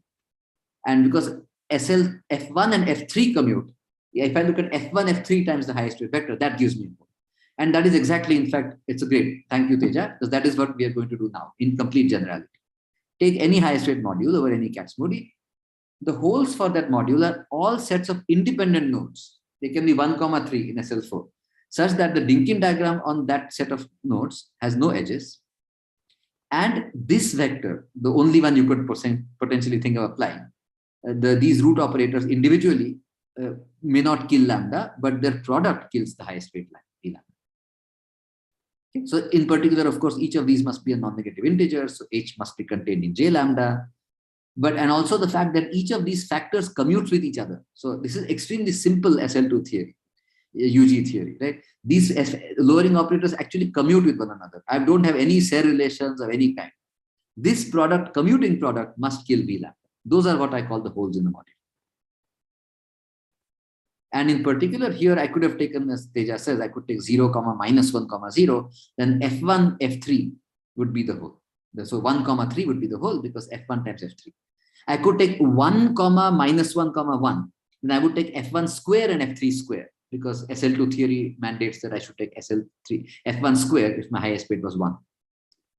And because F1 and F3 commute, if I look at F1, F3 times the highest weight vector, that gives me a hole. And that is exactly, in fact, it's a great. Thank you, Teja, because that is what we are going to do now in complete generality. Take any highest weight module over any Kac-Moody. The holes for that module are all sets of independent nodes. They can be 1, 3 in SL4, such that the Dynkin diagram on that set of nodes has no edges. And this vector, the only one you could potentially think of applying, these root operators individually may not kill lambda, but their product kills the highest weight lambda. Okay. So in particular, of course, each of these must be a non-negative integer. So H must be contained in J lambda. And also the fact that each of these factors commutes with each other. So this is extremely simple SL2 theory, UG theory, right? These lowering operators actually commute with one another. I don't have any Serre relations of any kind. this product, commuting product, must kill V lambda. Those are what I call the holes in the module. And in particular, here I could have taken, as Teja says, I could take 0, -1, 0, then F1, F3 would be the hole. So 1, 3 would be the hole because F1 times F3. I could take 1, -1, 1. Then I would take F1 square and F3 square because SL2 theory mandates that I should take SL3, F1 square if my highest weight was 1.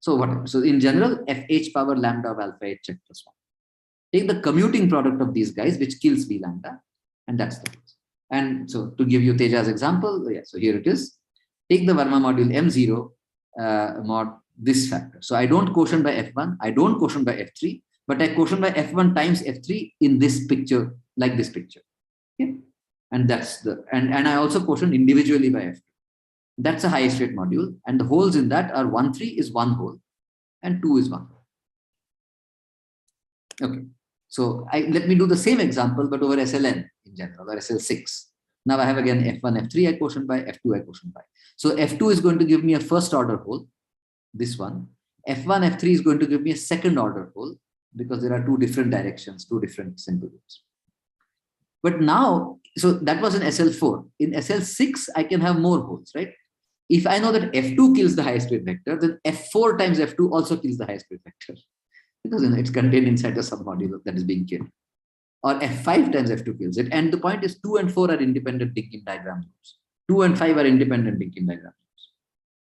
So what? So in general, FH power lambda of alpha H check plus 1. Take the commuting product of these guys, which kills V lambda, and that's the case. And so to give you Teja's example, yeah, so here it is. Take the Verma module M0 mod this factor. So I don't quotient by F1, I don't quotient by F3, but I quotient by F1 times F3 in this picture, like this picture. Okay? And that's the, and I also quotient individually by F2. That's a highest rate module. And the holes in that are 1, 3 is one hole and 2 is one hole. Okay. So let me do the same example, but over SLN in general, or SL6. Now I have again F1, F3 I quotient by, F2 I quotient by. So F2 is going to give me a first order hole, this one. F1, F3 is going to give me a second order hole because there are two different directions, two different simple roots. But now, so that was in SL4. In SL6, I can have more holes, right? If I know that F2 kills the highest rate vector, then F4 times F2 also kills the highest rate vector. Because it's contained inside the submodule that is being killed. Or F5 times F2 kills it. And the point is 2 and 4 are independent Dickin diagram roots. 2 and 5 are independent Dickin diagram roots.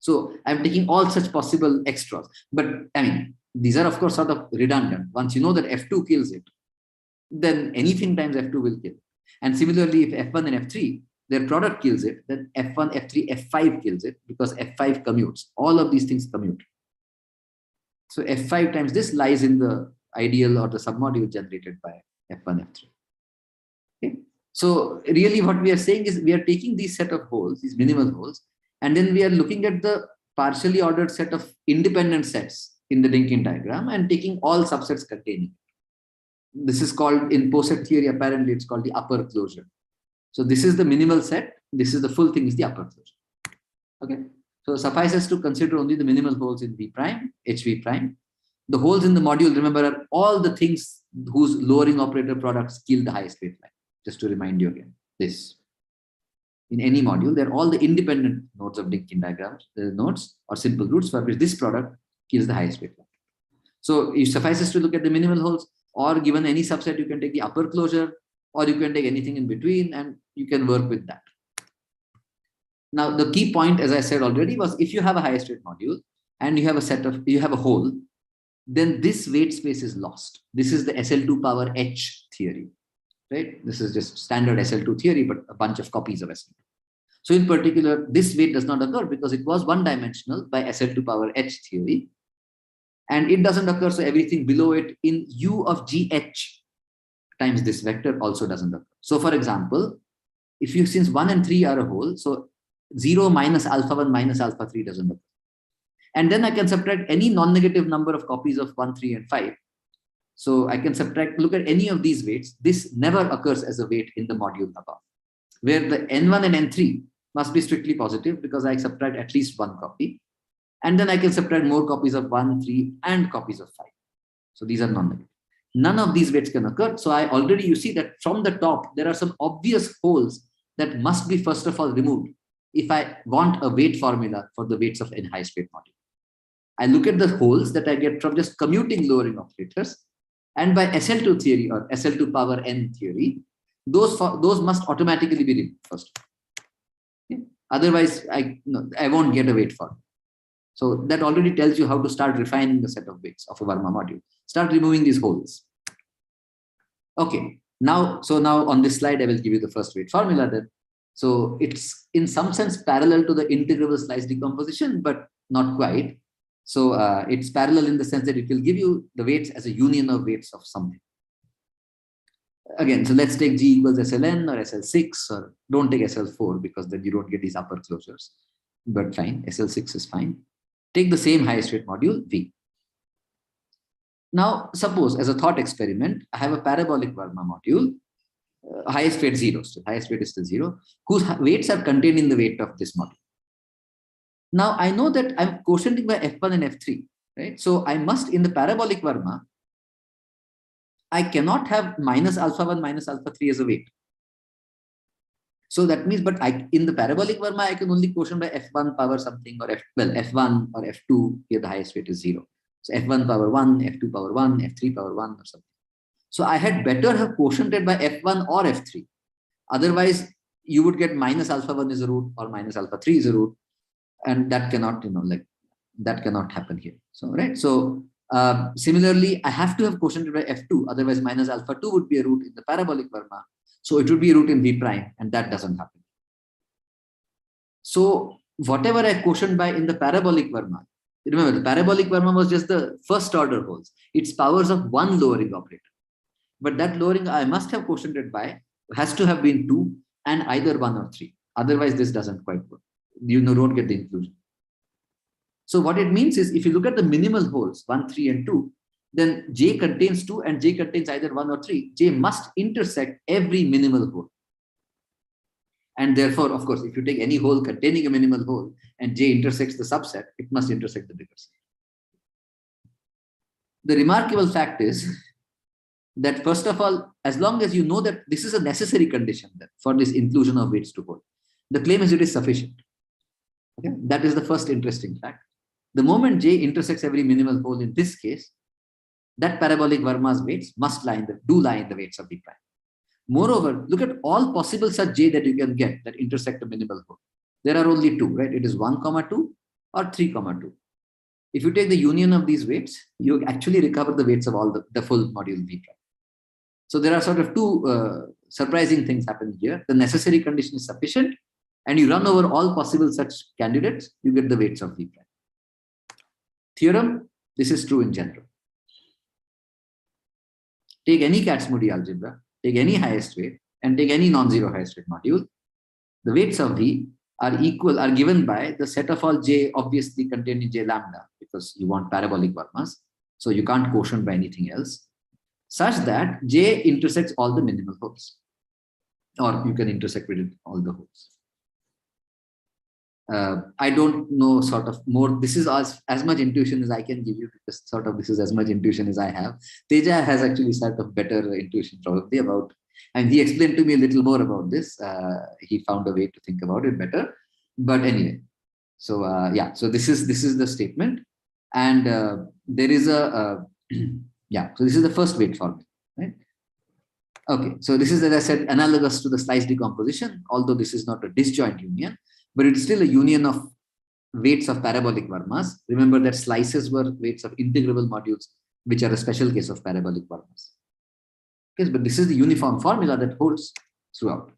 So I'm taking all such possible extras. But I mean, these are of course sort of redundant. Once you know that F2 kills it, then anything times F2 will kill. And similarly, if F1 and F3, their product kills it, then F1, F3, F5 kills it because F5 commutes. All of these things commute. So F5 times this lies in the ideal or the submodule generated by F1, F3. Okay. So really what we are saying is we are taking these set of holes, these minimal holes, and then we are looking at the partially ordered set of independent sets in the Dickin diagram and taking all subsets containing. This is called, in poset theory, apparently it's called the upper closure. So this is the minimal set. This is the full thing is the upper closure. Okay. So suffices to consider only the minimal holes in V prime, HV prime. The holes in the module, remember, are all the things whose lowering operator products kill the highest weight line. Just to remind you again, this. In any module, they're all the independent nodes of Dickin diagrams, the nodes or simple roots for which this product kills the highest weight line. So it suffices to look at the minimal holes, or given any subset, you can take the upper closure, or you can take anything in between, and you can work with that. Now, the key point, as I said already, was if you have a highest rate module and you have a set of, you have a hole, then this weight space is lost. This is the SL2 power H theory, right? This is just standard SL2 theory, but a bunch of copies of SL2. So in particular, this weight does not occur because it was one dimensional by SL2 power H theory. And it doesn't occur, so everything below it in U of GH times this vector also doesn't occur. So for example, if you, since 1 and 3 are a whole, so 0 minus alpha 1 minus alpha 3 doesn't occur. And then I can subtract any non-negative number of copies of 1, 3, and 5. So I can subtract, look at any of these weights. This never occurs as a weight in the module above, where the N1 and N3 must be strictly positive because I subtract at least one copy. And then I can subtract more copies of 1, 3, and copies of 5. So these are non-negative. None of these weights can occur. So I already, you see that from the top, there are some obvious holes that must be first of all removed if I want a weight formula for the weights of n highest weight module. I look at the holes that I get from just commuting lowering operators, and by SL2 theory or SL2 power n theory, those must automatically be removed first. Okay? Otherwise, I won't get a weight formula. So that already tells you how to start refining the set of weights of a Verma module. Start removing these holes. Okay, now on this slide, I will give you the first weight formula then. So it's in some sense parallel to the integrable slice decomposition, but not quite. So it's parallel in the sense that it will give you the weights as a union of weights of something. Again, so let's take G equals SLN or SL6, or don't take SL4 because then you don't get these upper closures. But fine, SL6 is fine. Take the same highest rate module, V. Now, suppose as a thought experiment, I have a parabolic Verma module, highest weight 0, so highest weight is still 0, whose weights are contained in the weight of this module. Now, I know that I'm quotienting by F1 and F3, right? So I must, in the parabolic Verma, I cannot have minus alpha 1 minus alpha 3 as a weight. So that means, but in the parabolic Verma, I can only quotient by f1 power something, or f1 or f2, here the highest weight is 0. So f1 power 1, f2 power 1, f3 power 1 or something. So I had better have quotiented by f1 or f3. Otherwise, you would get minus alpha 1 is a root or minus alpha 3 is a root. And that cannot, that cannot happen here. So, right. So similarly, I have to have quotiented by f2. Otherwise, minus alpha 2 would be a root in the parabolic Verma. So it would be a root in V prime, and that doesn't happen. So whatever I quotient by in the parabolic Verma, remember the parabolic Verma was just the first order holes. It's powers of one lowering operator. But that lowering I must have quotiented by has to have been 2 and either 1 or 3. Otherwise, this doesn't quite work. You don't get the inclusion. So what it means is, if you look at the minimal holes, 1, 3, and 2, then J contains 2 and J contains either 1 or 3. J must intersect every minimal hole. And therefore, of course, if you take any hole containing a minimal hole and J intersects the subset, it must intersect the bigger set. The remarkable fact is that, first of all, as long as you know that this is a necessary condition for this inclusion of weights to hold, the claim is it is sufficient. Okay? That is the first interesting fact. The moment J intersects every minimal hole in this case, that parabolic Verma's weights must lie in the weights of V prime. Moreover, look at all possible such J that you can get that intersect a minimal hole. There are only 2, right? It is 1, 2 or 3, 2. If you take the union of these weights, you actually recover the weights of all the full module V prime. So there are sort of two surprising things happening here. The necessary condition is sufficient, and you run over all possible such candidates, you get the weights of V prime. Theorem, this is true in general. Take any Kac-Moody algebra, take any highest weight, and take any non-zero highest weight module. The weights of V are given by the set of all J obviously contained in J lambda, because you want parabolic Vermas, so you can't quotient by anything else, such that J intersects all the minimal holes, or you can intersect with all the holes. I don't know sort of more. This is as much intuition as I can give you, because sort of this is as much intuition as I have. Teja has actually sort of better intuition probably about, and he explained to me a little more about this. He found a way to think about it better. But anyway, so yeah, so this is the statement, and there is a yeah. So this is the first weight formula, right? Okay, so this is, as I said, analogous to the slice decomposition, although this is not a disjoint union. But it's still a union of weights of parabolic Vermas. Remember that slices were weights of integrable modules, which are a special case of parabolic Vermas. Okay, but this is the uniform formula that holds throughout.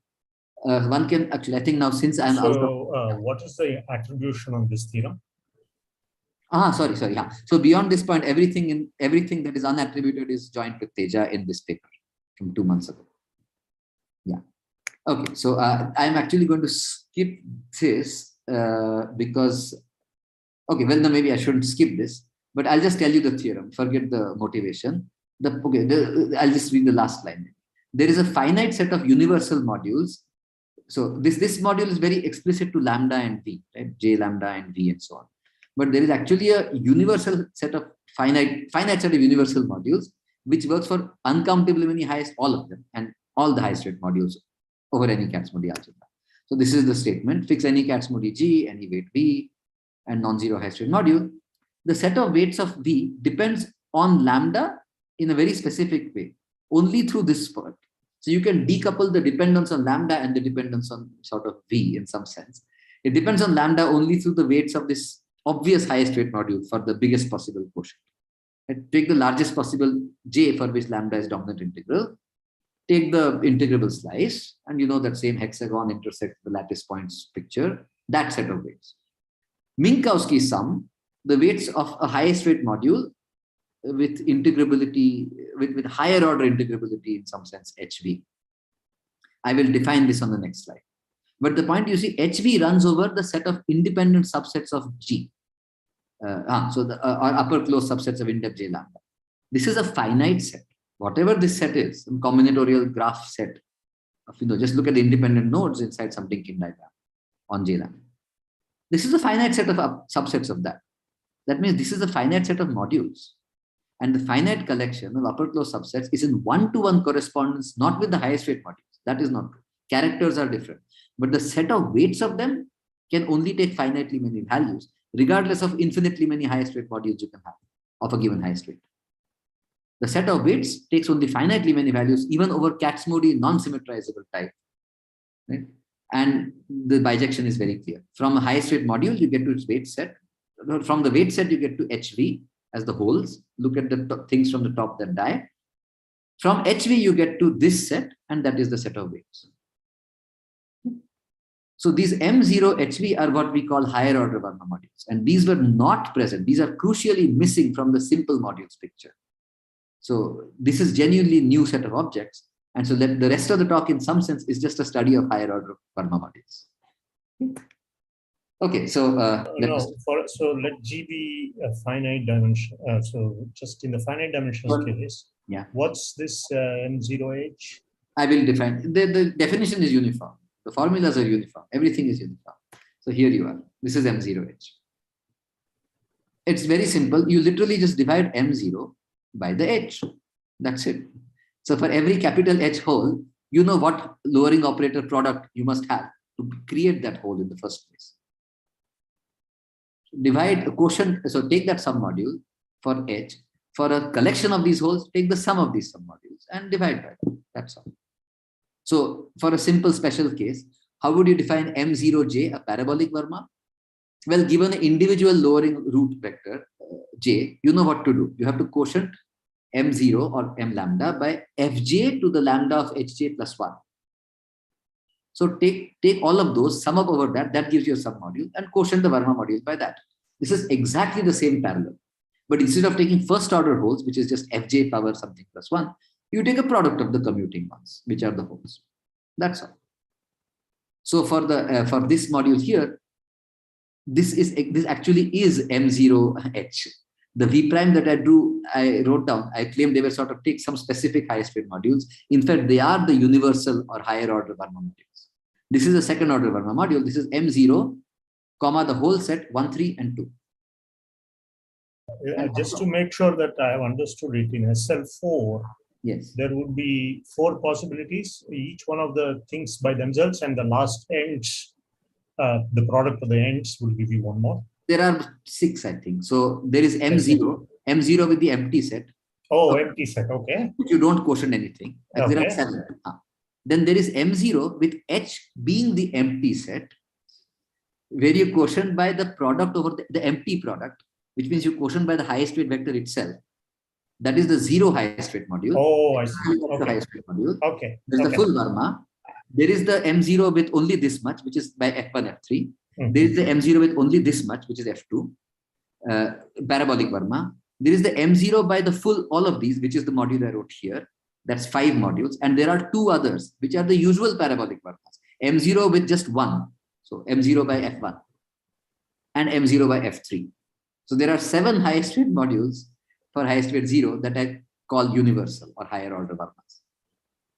One can actually, I think now, since I'm out of... what is the attribution on this theorem? Sorry, yeah. So beyond this point, everything that is unattributed is joined with Teja in this paper from 2 months ago. Yeah. Okay, so I'm actually going to skip this because, okay, well, no, maybe I shouldn't skip this, but I'll just tell you the theorem, forget the motivation. I'll just read the last line. There is a finite set of universal modules. So this module is very explicit to lambda and V, right? J lambda and V and so on. But there is actually a universal set of finite set of universal modules, which works for uncountably many highest, all of them, and all the highest rate modules over any Kac-Moody algebra. So this is the statement: fix any Kac-Moody G, any weight V, and non-zero highest rate module. The set of weights of V depends on lambda in a very specific way, only through this part. So you can decouple the dependence on lambda and the dependence on sort of V in some sense. It depends on lambda only through the weights of this obvious highest weight module for the biggest possible quotient. Take the largest possible J for which lambda is dominant integral. Take the integrable slice, and you know that same hexagon intersects the lattice points picture, that set of weights. Minkowski sum the weights of a highest rate module with integrability, with higher order integrability in some sense, HV. I will define this on the next slide. But the point, you see, HV runs over the set of independent subsets of G. So the upper closed subsets of indep J lambda. This is a finite set. Whatever this set is, some combinatorial graph set of, just look at the independent nodes inside some Dynkin diagram on J lambda. This is a finite set of subsets of that. That means this is a finite set of modules. And the finite collection of upper closed subsets is in one-to-one correspondence, not with the highest weight modules. That is not true. Characters are different. But the set of weights of them can only take finitely many values, regardless of infinitely many highest weight modules you can have of a given highest weight. The set of weights takes only finitely many values, even over Kac-Moody non-symmetrizable type. Right? And the bijection is very clear. From a highest weight module, you get to its weight set. From the weight set, you get to HV as the wholes. Look at the things from the top that die. From HV, you get to this set, and that is the set of weights. So these M0 HV are what we call higher order Verma modules. And these were not present. These are crucially missing from the simple modules picture. So this is genuinely new set of objects. And so the rest of the talk in some sense is just a study of higher order Verma modules. Okay, so so let G be a finite dimension. So just in the finite dimensional case, yeah. What's this M0H? I will define. The definition is uniform. The formulas are uniform. Everything is uniform. So here you are. This is M0H. It's very simple. You literally just divide M0 by the H. That's it. So for every capital H hole, you know what lowering operator product you must have to create that hole in the first place. Divide a quotient. So take that submodule for H. For a collection of these holes, take the sum of these submodules and divide by it. That's all. So for a simple special case, how would you define M0J, a parabolic Verma? Well, given an individual lowering root vector, J, you know what to do. You have to quotient M0 or M lambda by Fj to the lambda of Hj plus 1. So take all of those, sum up over that gives you a submodule, and quotient the Verma module by that. This is exactly the same parallel. But instead of taking first order holes, which is just Fj power something plus 1, you take a product of the commuting ones, which are the holes. That's all. So for this module here, this actually is M0H. The V prime that I wrote down, I claim they were sort of take some specific highest weight modules. In fact, they are the universal or higher order Verma modules. This is a second order Verma module. This is M0, comma, the whole set 1, 3, and 2. Just to make sure that I have understood it, in SL4, yes, there would be 4 possibilities, each one of the things by themselves, and the last ends, the product of the ends will give you one more. There are 6, I think. So there is M0, M0 with the empty set. Oh, empty set, okay. You don't quotient anything. Okay. There are 7. Then there is M0 with H being the empty set, where you quotient by the product over the empty product, which means you quotient by the highest weight vector itself. That is the 0 highest weight module. Oh, I see. Okay. The highest weight module. Okay. There's the full Verma. There is the M0 with only this much, which is by F1, F3. Mm-hmm. There is the M0 with only this much, which is F2. Parabolic Verma. There is the M0 by the full, all of these, which is the module I wrote here. That's 5 modules. And there are 2 others, which are the usual parabolic Vermas. M0 with just 1. So M0 by F1. And M0 by F3. So there are 7 highest weight modules for highest weight 0 that I call universal or higher order Vermas.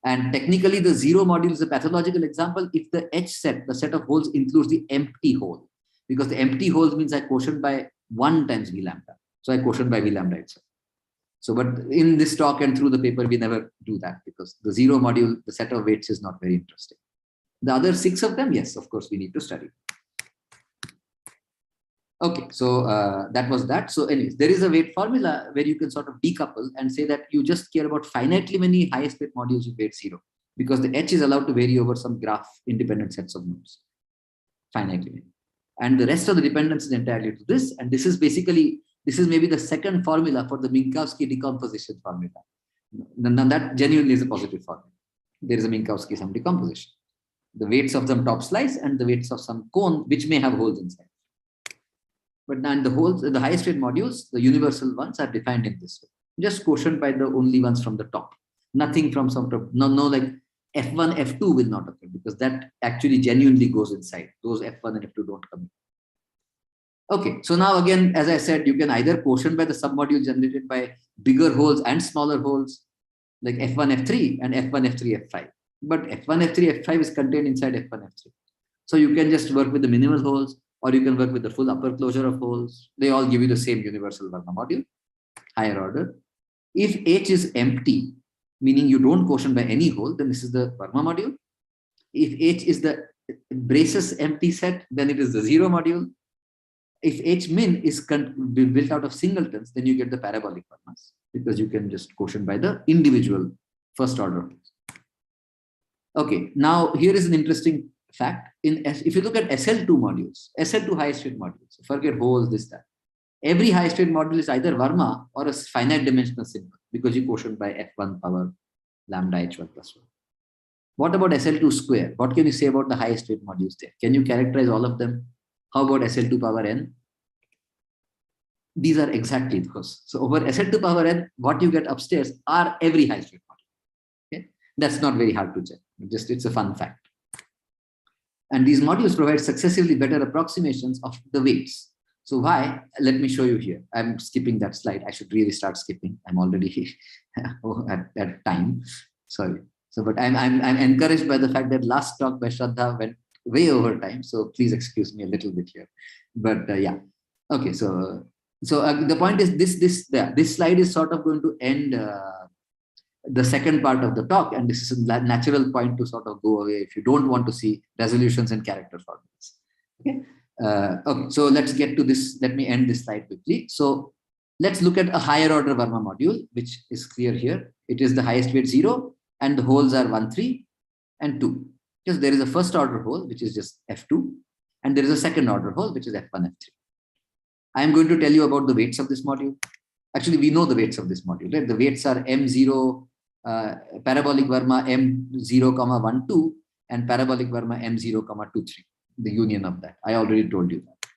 And technically the 0 module is a pathological example if the H set, the set of holes, includes the empty hole. Because the empty holes means I quotient by 1 times V lambda. So I quotient by V lambda itself. So, but in this talk and through the paper, we never do that because the 0 module, the set of weights is not very interesting. The other 6 of them, yes, of course, we need to study. Okay, so that was that. So anyways, there is a weight formula where you can sort of decouple and say that you just care about finitely many highest weight modules with weight 0 because the H is allowed to vary over some graph independent sets of nodes, finitely many. And the rest of the dependence is entirely to this. And this is basically, this is maybe the second formula for the Minkowski decomposition formula. Now that genuinely is a positive formula. There is a Minkowski sum decomposition. The weights of some top slice and the weights of some cone, which may have holes inside. But now in the holes, the highest weight modules, the universal ones are defined in this way. Just quotient by the only ones from the top. Nothing from some top, no like F1, F2 will not occur because that actually genuinely goes inside. Those F1 and F2 don't come in. Okay, so now again, as I said, you can either quotient by the submodule generated by bigger holes and smaller holes, like F1, F3 and F1, F3, F5. But F1, F3, F5 is contained inside F1, F3. So you can just work with the minimal holes or you can work with the full upper closure of holes. They all give you the same universal Verma module, higher order. If H is empty, meaning you don't quotient by any hole, then this is the Verma module. If H is the braces empty set, then it is the zero module. If H min is built out of singletons, then you get the parabolic Vermas, because you can just quotient by the individual first order holes. Okay, now here is an interesting fact. If you look at SL2 modules, SL2 high straight modules, forget holes, this, that. Every high straight module is either Verma or a finite dimensional symbol, because you quotient by F1 power lambda H1 plus 1. What about SL2 square? What can you say about the high straight modules there? Can you characterize all of them? How about SL2 power n? These are exactly those. So over SL2 power n, what you get upstairs are every high straight module. Okay? That's not very hard to check. It's a fun fact. And these modules provide successively better approximations of the weights. So why? Let me show you here. I'm skipping that slide. I should really start skipping. I'm already at time. Sorry. So, but I'm encouraged by the fact that last talk by Shraddha went way over time. So please excuse me a little bit here. But yeah. Okay. So the point is this slide is sort of going to end the second part of the talk, and this is a natural point to sort of go away if you don't want to see resolutions and character formulas. Okay. Okay, so let's get to this. Let me end this slide quickly. So let's look at a higher order Verma module, which is clear here. It is the highest weight 0, and the holes are 1, 3, and 2. Because there is a first order hole, which is just F2, and there is a second order hole, which is F1, F3. I am going to tell you about the weights of this module. Actually, we know the weights of this module, right? The weights are M0, Parabolic Verma M0, 1, 2, and Parabolic Verma M0, 2, 3. The union of that. I already told you that.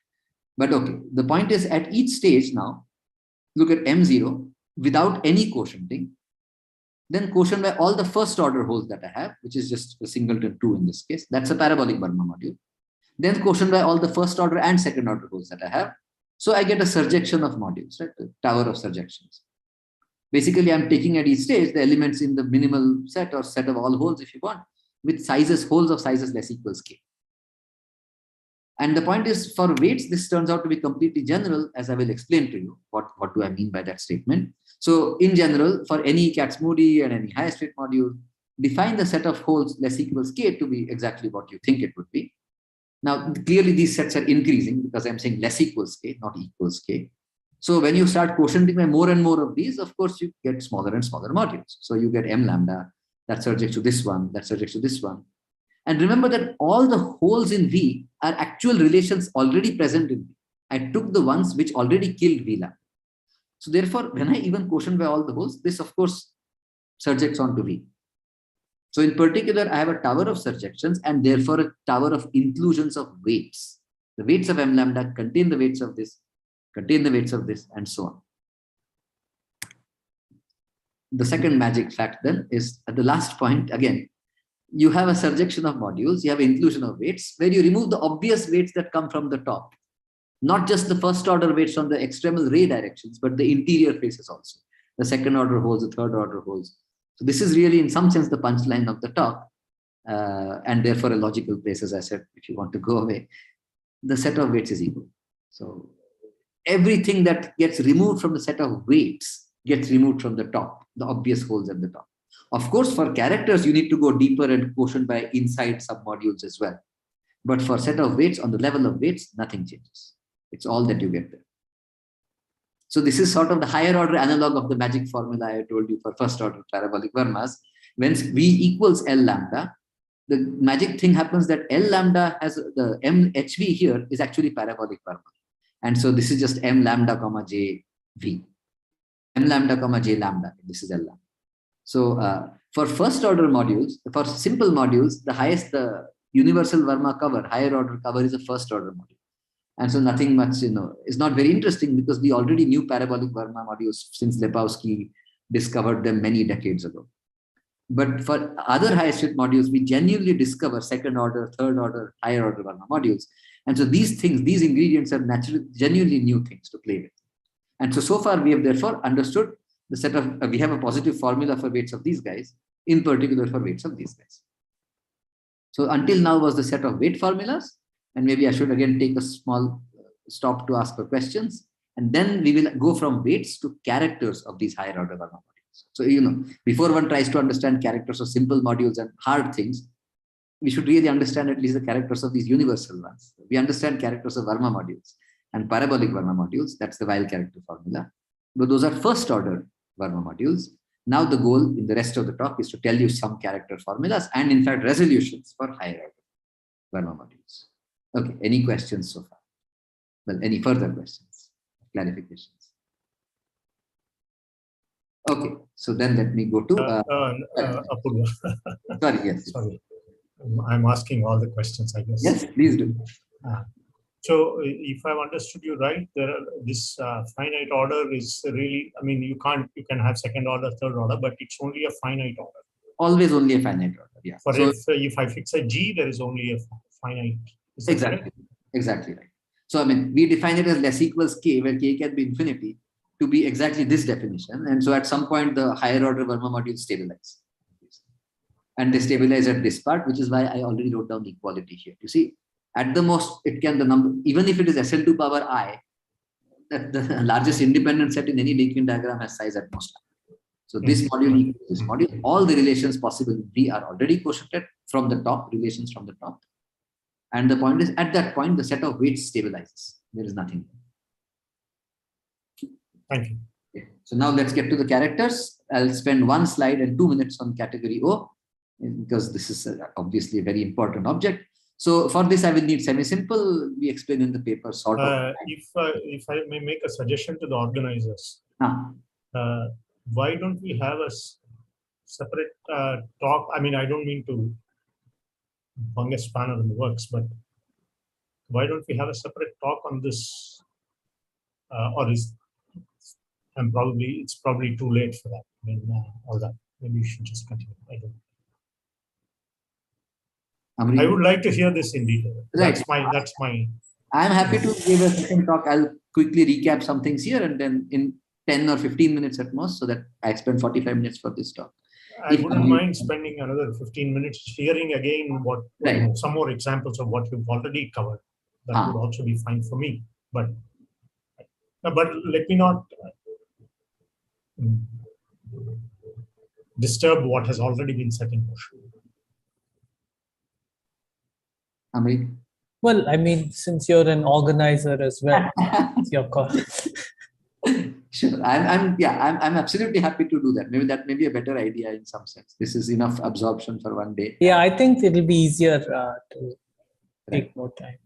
But okay, the point is at each stage now, look at M0 without any quotienting, then quotient by all the first order holes that I have, which is just a singleton 2 in this case. That's a Parabolic Verma module. Then quotient by all the first order and second order holes that I have. So I get a surjection of modules, right? The tower of surjections. Basically, I'm taking at each stage the elements in the minimal set or set of all holes, if you want, with holes of sizes less equals k. And the point is, for weights, this turns out to be completely general, as I will explain to you. What do I mean by that statement? So in general, for any Kac-Moody and any high straight module, define the set of holes less equals k to be exactly what you think it would be. Now, clearly these sets are increasing because I'm saying less equals k, not equals k. So when you start quotienting by more and more of these, of course, you get smaller and smaller modules. So you get m lambda, that's subject to this one, that's subject to this one. And remember that all the holes in V are actual relations already present in V. I took the ones which already killed V lambda. So therefore, when I even quotient by all the holes, this of course surjects onto V. So in particular, I have a tower of surjections and therefore a tower of inclusions of weights. The weights of m lambda contain the weights of this, contain the weights of this, and so on. The second magic fact then is at the last point, again, you have a surjection of modules, you have inclusion of weights, where you remove the obvious weights that come from the top. Not just the first order weights from the extremal ray directions, but the interior faces also. The second order holes, the third order holes. So this is really in some sense the punchline of the talk, and therefore a logical place, as I said, if you want to go away. The set of weights is equal. So everything that gets removed from the set of weights gets removed from the top, the obvious holes at the top. Of course, for characters, you need to go deeper and quotient by inside submodules as well. But for set of weights, on the level of weights, nothing changes. It's all that you get there. So this is sort of the higher order analog of the magic formula I told you for first order parabolic Vermas. When V equals L lambda, the magic thing happens that L lambda has the MHV here is actually parabolic Verma. And so this is just M lambda comma J V. M lambda comma J lambda. This is L lambda. So for first order modules, for simple modules, the highest, the universal Verma cover, higher order cover is a first order module. And so nothing much, is not very interesting because we already knew parabolic Verma modules since Lepowski discovered them many decades ago. But for other high straight modules, we genuinely discover second order, third order, higher order Verma modules. And so these things, these ingredients are naturally, genuinely new things to play with. And so far we have therefore understood the set of, we have a positive formula for weights of these guys, in particular for weights of these guys. So until now was the set of weight formulas. And maybe I should again take a small stop to ask for questions. And then we will go from weights to characters of these higher order Verma modules. So, before one tries to understand characters of simple modules and hard things, we should really understand at least the characters of these universal ones. We understand characters of Verma modules and parabolic Verma modules. That's the Weyl character formula. But those are first order Verma modules. Now the goal in the rest of the talk is to tell you some character formulas and in fact resolutions for higher order Verma modules. Okay, any questions so far? Well, any further questions, clarifications? Okay, so then let me go to... Apoorva. Sorry, yes. Sorry. I'm asking all the questions, I guess. Yes, please do. So if I've understood you right, this finite order is really, you can have second order, third order, but it's only a finite order. Always only a finite order, yeah. For so, if I fix a G, there is only a finite. Exactly, exactly right. So we define it as less equals K, where K can be infinity, to be exactly this definition. And so at some point, the higher order Verma modules stabilize. And they stabilize at this part, which is why I already wrote down the equality here. You see, at the most, it can, the number, even if it is SL2 power I, that the largest independent set in any Decomposition diagram has size at most. So this module equals this module. All the relations possible in V are already quotiented from the top, relations from the top. And the point is, at that point, the set of weights stabilizes. There is nothing. Thank you. Okay. So now let's get to the characters. I'll spend 1 slide and 2 minutes on category O, because this is obviously a very important object. So for this, I will need semi-simple. We explain in the paper sort of. If I may make a suggestion to the organizers, why don't we have a separate talk? I don't mean to bung a spanner in the works, but why don't we have a separate talk on this? It's probably too late for that. All that. Maybe you should just continue. I don't. I would like to hear this in detail. Right. That's my. I'm happy to give a second talk. I'll quickly recap some things here, and then in 10 or 15 minutes at most, so that I spend 45 minutes for this talk. I wouldn't mind spending another 15 minutes hearing again what some more examples of what you've already covered. That would also be fine for me. But let me not disturb what has already been set in motion. Well, since you're an organizer as well, it's your call. Sure, I'm absolutely happy to do that. Maybe that may be a better idea in some sense. This is enough absorption for one day. Yeah, I think it'll be easier to take more time.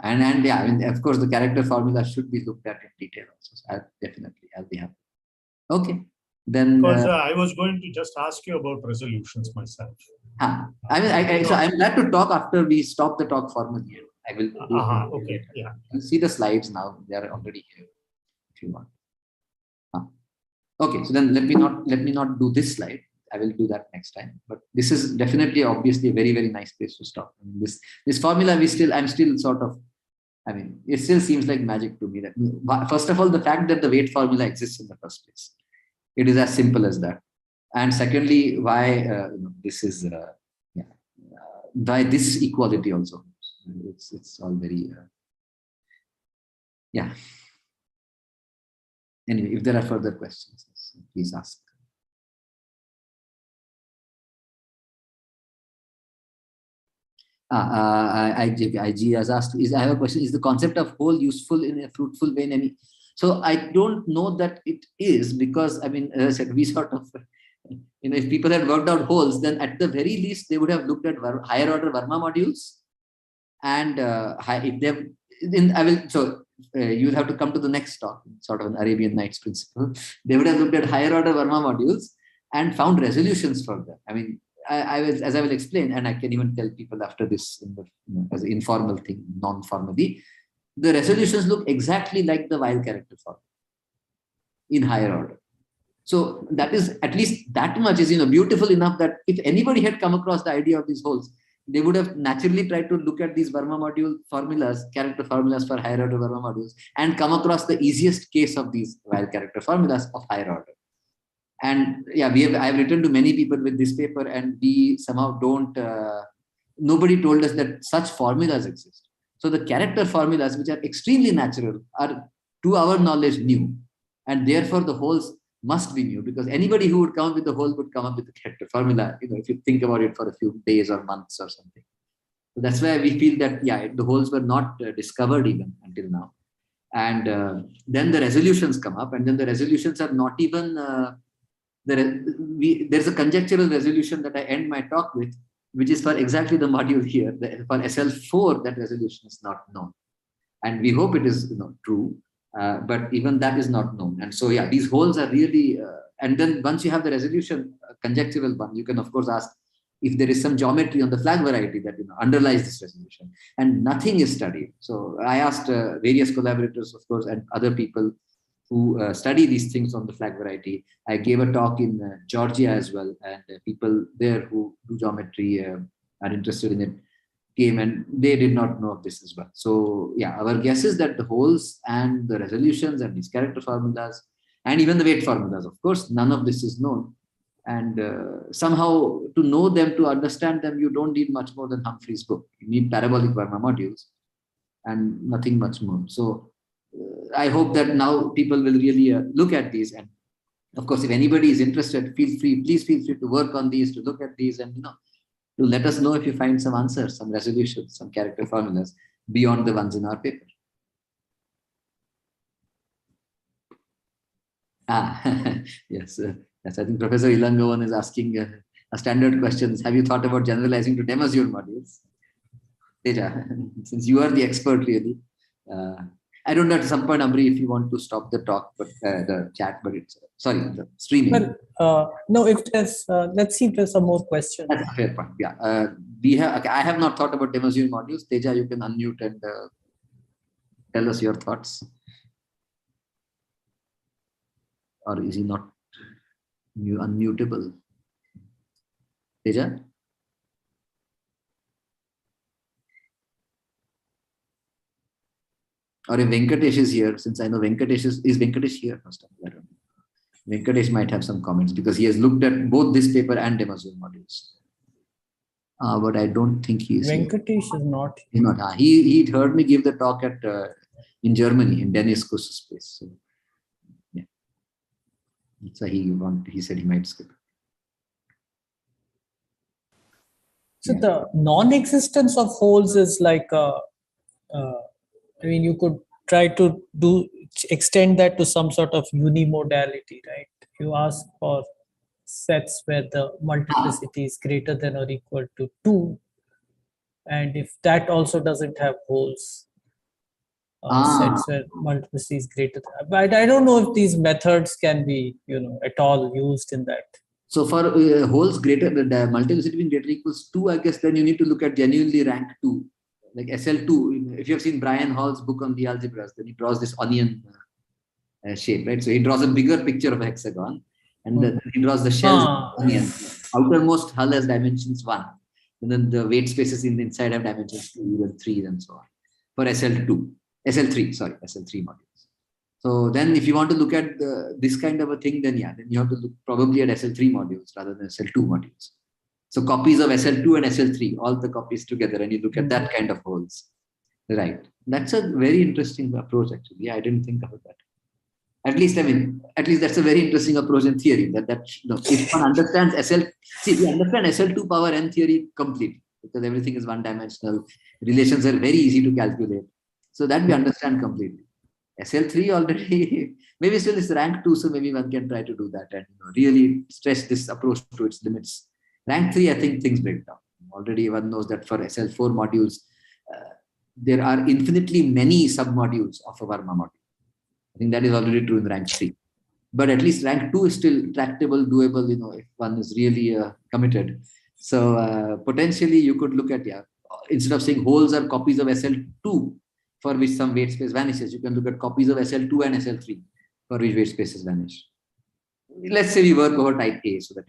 And of course, the character formula should be looked at in detail also. So I'll be happy. Okay, then. Because I was going to just ask you about resolutions myself. So I'm glad to talk after we stop the talk formally. I will. Okay. Yeah. You see the slides now; they are already here. If you want. Okay, so then let me not do this slide. I will do that next time. But this is definitely, obviously, a very, very nice place to stop. This formula, I'm still sort of. It still seems like magic to me. That first of all, the fact that the weight formula exists in the first place, it is as simple as that. And secondly, why this is why this equality also. It's all very Anyway, if there are further questions, please ask. IG has asked, I have a question, is the concept of whole useful in a fruitful way? So I don't know that it is, because as I said, we sort of, if people had worked out wholes, then at the very least they would have looked at higher order Verma modules, and if they have, you'll have to come to the next talk, sort of an Arabian Nights principle. They would have looked at higher order Verma modules and found resolutions for them. As I will explain, and I can even tell people after this as an informal thing, non-formally, the resolutions look exactly like the Weyl character form in higher order. So that is, at least that much is beautiful enough that if anybody had come across the idea of these wholes, they would have naturally tried to look at these Verma module formulas, character formulas for higher order Verma modules, and come across the easiest case of these Weyl character formulas of higher order. And I've written to many people with this paper, and we somehow don't, nobody told us that such formulas exist. So the character formulas, which are extremely natural, are to our knowledge new. And therefore the holes must be new, because anybody who would come up with the hole would come up with the character formula, if you think about it for a few days or months or something. So that's why we feel that, the holes were not discovered even until now. And then the resolutions come up, and then the resolutions are not even, there's a conjectural resolution that I end my talk with, which is for exactly the module here. For SL4, that resolution is not known. And we hope it is true, but even that is not known. And so, these holes are really, and then once you have the resolution, conjectural one, you can of course ask if there is some geometry on the flag variety that underlies this resolution, and nothing is studied. So I asked various collaborators, of course, and other people who study these things on the flag variety. I gave a talk in Georgia as well, and people there who do geometry are interested in it came, and they did not know of this as well. So our guess is that the holes and the resolutions and these character formulas and even the weight formulas, of course, none of this is known. And somehow to know them, to understand them, you don't need much more than Humphrey's book. You need Parabolic Verma modules and nothing much more. So I hope that now people will really look at these. And of course, if anybody is interested, please feel free to work on these, to look at these, and to let us know if you find some answers, some resolutions, some character formulas beyond the ones in our paper. Yes. Yes, I think Professor Ilangovan is asking a standard question. Have you thought about generalizing to Demazure modules? Teja, since you are the expert really. I don't know, at some point, Amri, if you want to stop the talk, but the chat, but it's, sorry, the streaming. Well, no, if there's, let's see if there's some more questions. That's a fair point, I have not thought about Demazure modules. Teja, you can unmute and tell us your thoughts. Or is he not unmutable? Teja? Or if Venkatesh is here, since I know Venkatesh is Venkatesh here? First time, I don't know. Venkatesh might have some comments because he has looked at both this paper and Demazure modules. But I don't think he is Venkatesh here. Is not. He's not. He heard me give the talk at in Germany, in Dennis Kuss's place. So, that's why he said he might skip. So the non-existence of holes is like I mean, you could try to extend that to some sort of unimodality, right? You ask for sets where the multiplicity is greater than or equal to 2, and if that also doesn't have holes, sets where multiplicity is greater than, but I don't know if these methods can be at all used in that. So for holes greater, the multiplicity being greater equals 2, I guess then you need to look at genuinely rank 2, like SL2. If you have seen Brian Hall's book on the algebras, then he draws this onion shape, right? So he draws a bigger picture of a hexagon, and then he draws the shells of the onion. Outermost hull has dimensions 1, and then the weight spaces in the inside have dimensions 2 and 3 and so on. For SL3 modules. So then if you want to look at this kind of a thing, then then you have to look probably at SL3 modules rather than SL2 modules. So copies of SL2 and SL3, all the copies together, and you look at that kind of holes. Right. That's a very interesting approach actually. I didn't think about that. At least that's a very interesting approach in theory. If one understands we understand SL2 power n theory completely, because everything is one-dimensional. Relations are very easy to calculate. So that we understand completely. SL3 already, maybe still is rank 2, so maybe one can try to do that and really stretch this approach to its limits. Rank 3, I think things break down. Already one knows that for SL4 modules, there are infinitely many submodules of a Verma module. I think that is already true in rank 3. But at least rank 2 is still tractable, doable, if one is really committed. So potentially you could look at, instead of saying holes are copies of SL2, for which some weight space vanishes, you can look at copies of SL2 and SL3, for which weight spaces vanish. Let's say we work over type A, so that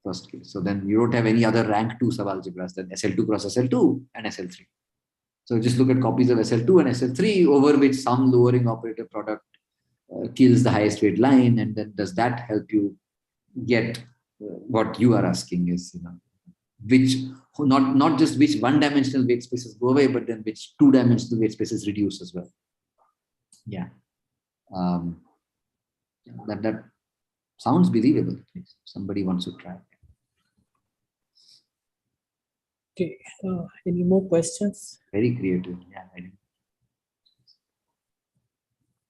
first case. So then you don't have any other rank 2 subalgebras than SL2 cross SL2 and SL3. So just look at copies of SL2 and SL3 over which some lowering operator product kills the highest weight line, and then does that help you get what you are asking is, which not just which one-dimensional weight spaces go away, but then which two-dimensional weight spaces reduce as well. Yeah. That sounds believable. Somebody wants to try. Okay. Any more questions? Very creative. Yeah.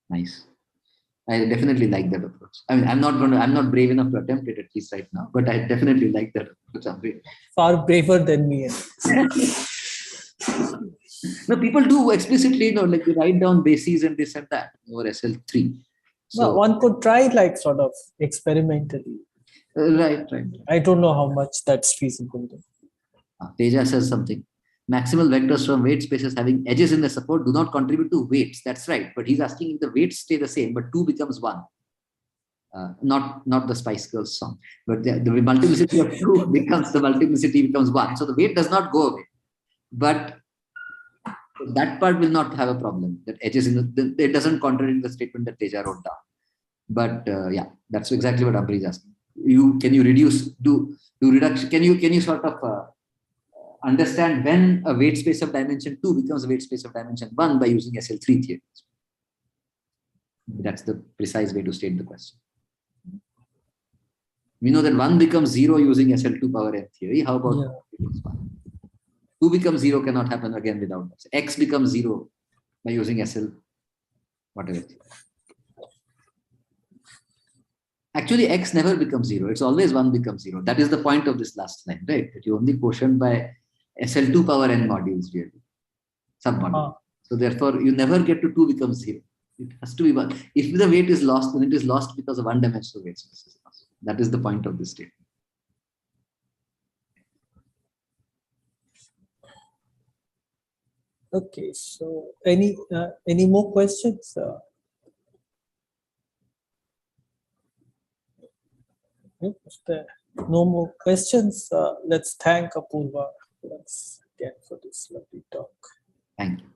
Nice. I definitely like that approach. I mean, I'm not brave enough to attempt it, at least right now, but I definitely like that approach. Far braver than me. No, people do explicitly, like they write down bases and this and that over SL3. So no, one could try like sort of experimentally. Right. I don't know how much that's feasible. Teja says something. Maximal vectors from weight spaces having edges in the support do not contribute to weights. That's right. But he's asking if the weights stay the same, but 2 becomes 1. Not the Spice Girls song, but the multiplicity of 2 becomes 1. So the weight does not go away. But that part will not have a problem. That edges it doesn't contradict the statement that Teja wrote down. But yeah, that's exactly what Ambri is asking. Can you reduce do reduction? Can you sort of understand when a weight space of dimension 2 becomes a weight space of dimension 1 by using SL3 theory? That's the precise way to state the question. We know that 1 becomes 0 using SL2 power n theory. How about 2 becomes 0 cannot happen again without this. X becomes 0 by using SL whatever. Actually, X never becomes 0. It's always 1 becomes 0. That is the point of this last line, right? That you only quotient by SL2 power n modules, really. Submodules. So therefore, you never get to 2 becomes 0. It has to be 1. If the weight is lost, then it is lost because of one-dimensional weight space. That is the point of this statement. Okay, so any more questions? If there are no more questions, let's thank Apoorva once again for this lovely talk. Thank you.